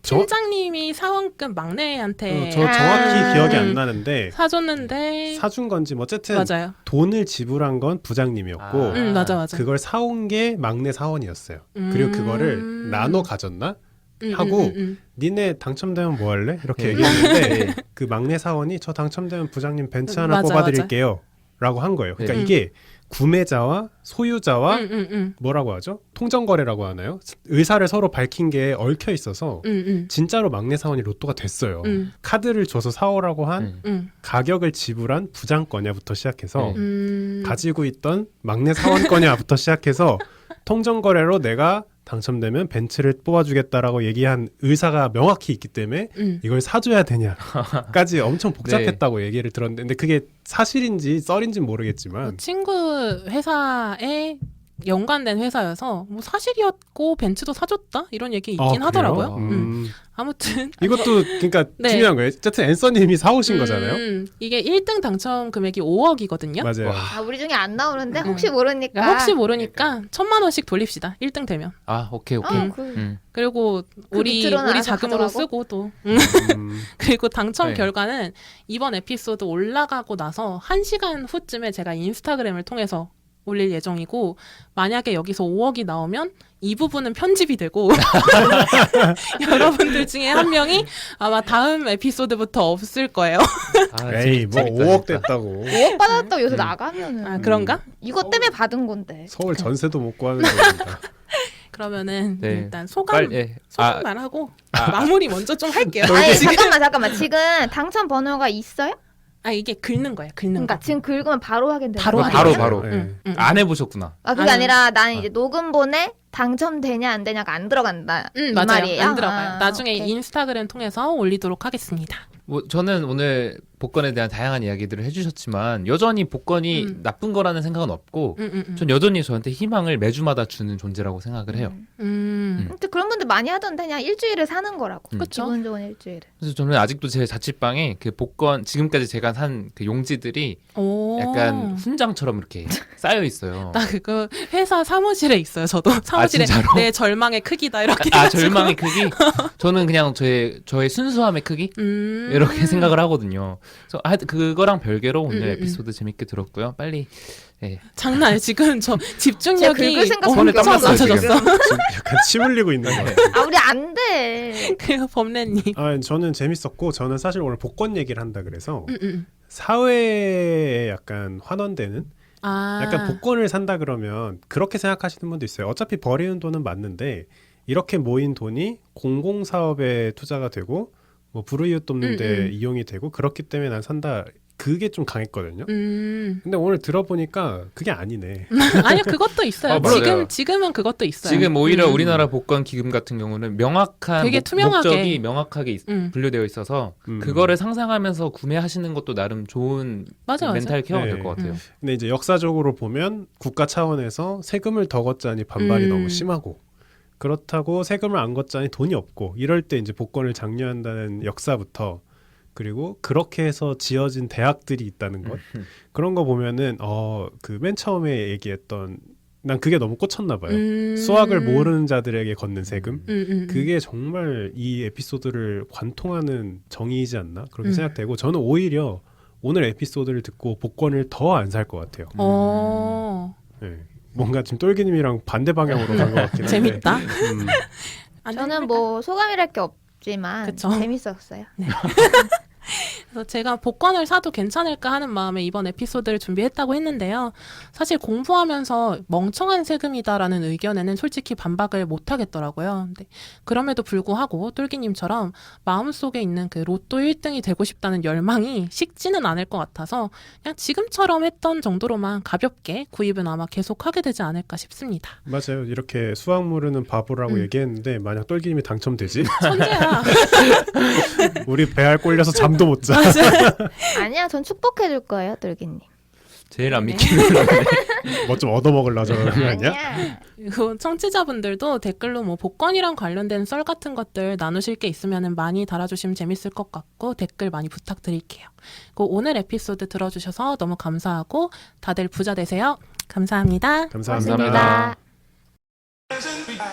팀장님이 사원급 막내한테 저 정확히 기억이 안 나는데 사줬는데 사준 건지 뭐 어쨌든 맞아요. 돈을 지불한 건 부장님이었고 맞아. 그걸 사온 게 막내 사원이었어요. 그리고 그거를 나눠 가졌나? 하고 니네 당첨되면 뭐 할래? 이렇게 얘기했는데 그 막내 사원이 저 당첨되면 부장님 벤츠 하나 맞아, 뽑아드릴게요 라고 한 거예요. 그러니까 이게 구매자와 소유자와 뭐라고 하죠? 통정거래라고 하나요? 의사를 서로 밝힌 게 얽혀 있어서 진짜로 막내 사원이 로또가 됐어요. 카드를 줘서 사오라고 한 가격을 지불한 부장 거냐부터 시작해서 가지고 있던 막내 사원 거냐부터 시작해서 통정거래로 내가 당첨되면 벤츠를 뽑아주겠다라고 얘기한 의사가 명확히 있기 때문에 이걸 사줘야 되냐까지 엄청 복잡했다고 얘기를 들었는데 근데 그게 사실인지 썰인지는 모르겠지만 친구 회사에 연관된 회사여서 뭐 사실이었고 벤츠도 사줬다 이런 얘기 있긴 그래요? 하더라고요. 아무튼 이것도 그러니까 네. 중요한 거예요. 어쨌든 앤서님이 사오신 거잖아요. 이게 1등 당첨 금액이 5억이거든요. 맞아요. 우리 중에 안 나오는데 혹시 모르니까. 혹시 모르니까 1,000만 원씩 돌립시다. 1등 되면. 아 오케이. 그리고 그 우리 밑으로는 알아서 자금으로 가져가고? 쓰고 또 그리고 당첨 네. 결과는 이번 에피소드 올라가고 나서 1시간 후쯤에 제가 인스타그램을 통해서 올릴 예정이고 만약에 여기서 5억이 나오면 이 부분은 편집이 되고 여러분들 중에 한 명이 아마 다음 에피소드부터 없을 거예요. 에이 뭐 5억 됐다고 5억 받았다고 여기서 나가면은. 아, 그런가? 이것 때문에 받은 건데. 서울 전세도 못 구하는 겁니다. 그러면 네. 일단 소감 예. 소감만 하고 마무리 먼저 좀 할게요. 아니 잠깐만. 지금 당첨 번호가 있어요? 아 이게 긁는 거야. 긁는 그러니까 거. 지금 긁으면 바로 하게 되는 바로 거 하게 아니에요? 바로. 네. 안 해보셨구나. 그게 아니라 나는 이제 녹음본에 당첨되냐 안 되냐가 안 들어간다. 이 맞아요. 말이에요? 안 들어가요. 나중에 오케이. 인스타그램 통해서 올리도록 하겠습니다. 뭐 저는 오늘 복권에 대한 다양한 이야기들을 해주셨지만 여전히 복권이 나쁜 거라는 생각은 없고 전 여전히 저한테 희망을 매주마다 주는 존재라고 생각을 해요. 근데 그런 분들 많이 하던데 그냥 일주일을 사는 거라고. 그쵸. 기분 좋은 일주일을. 그래서 저는 아직도 제 자취방에 그 복권 지금까지 제가 산 그 용지들이 오. 약간 훈장처럼 이렇게 쌓여 있어요. 나 그거 회사 사무실에 있어요. 저도 사무실에 진짜로? 내 절망의 크기다 이렇게. 절망의 크기? 저는 그냥 저의 순수함의 크기? 이렇게 생각을 하거든요. 그래서 하여튼 그거랑 별개로 오늘 에피소드 재밌게 들었고요. 빨리 장난 아니에요. 지금 저 집중력이 긁을 생각 손에 땀 났어요, 낮춰졌어. 지금 약간 침 흘리고 있는 거예요. 우리 안 돼. 그 범래님. 저는 재밌었고 저는 사실 오늘 복권 얘기를 한다 그래서 사회에 약간 환원되는 약간 복권을 산다 그러면 그렇게 생각하시는 분도 있어요. 어차피 버리는 돈은 맞는데 이렇게 모인 돈이 공공사업에 투자가 되고 뭐 불우이웃 돕는 데 이용이 되고 그렇기 때문에 난 산다. 그게 좀 강했거든요. 근데 오늘 들어보니까 그게 아니네. 아니요, 그것도 있어요. 맞아요. 지금은 그것도 있어요. 지금 오히려 우리나라 복권 기금 같은 경우는 명확한 되게 투명하게. 목적이 명확하게 분류되어 있어서 그거를 상상하면서 구매하시는 것도 나름 좋은 맞아. 멘탈 케어가 네. 될 것 같아요. 근데 이제 역사적으로 보면 국가 차원에서 세금을 더 걷자니 반발이 너무 심하고 그렇다고 세금을 안 걷자니 돈이 없고 이럴 때 이제 복권을 장려한다는 역사부터 그리고 그렇게 해서 지어진 대학들이 있다는 것 그런 거 보면은 그 맨 처음에 얘기했던 난 그게 너무 꽂혔나 봐요. 수학을 모르는 자들에게 걷는 세금 그게 정말 이 에피소드를 관통하는 정의이지 않나 그렇게 생각되고 저는 오히려 오늘 에피소드를 듣고 복권을 더 안 살 것 같아요. 네. 뭔가 지금 똘기님이랑 반대 방향으로 간 것 같긴 한데 재밌다. 저는 뭐 소감이랄 게 없지만 그쵸. 재밌었어요. 네. 그래서 제가 복권을 사도 괜찮을까 하는 마음에 이번 에피소드를 준비했다고 했는데요. 사실 공부하면서 멍청한 세금이다라는 의견에는 솔직히 반박을 못 하겠더라고요. 근데 그럼에도 불구하고 똘기님처럼 마음속에 있는 그 로또 1등이 되고 싶다는 열망이 식지는 않을 것 같아서 그냥 지금처럼 했던 정도로만 가볍게 구입은 아마 계속하게 되지 않을까 싶습니다. 맞아요. 이렇게 수학 모르는 바보라고 얘기했는데 만약 똘기님이 당첨되지? 천재야. 우리 배알 꼴려서 잠도 못 자. 아니야, 전 축복해줄 거예요, 똘기님. 제일 안 네. 믿기는 뭐 좀 얻어먹으려 저러는 거 아니야? 아니야. 그리고 청취자분들도 댓글로 뭐 복권이랑 관련된 썰 같은 것들 나누실 게 있으면 많이 달아주시면 재밌을 것 같고 댓글 많이 부탁드릴게요. 그리고 오늘 에피소드 들어주셔서 너무 감사하고 다들 부자 되세요. 감사합니다. 감사합니다. 고맙습니다.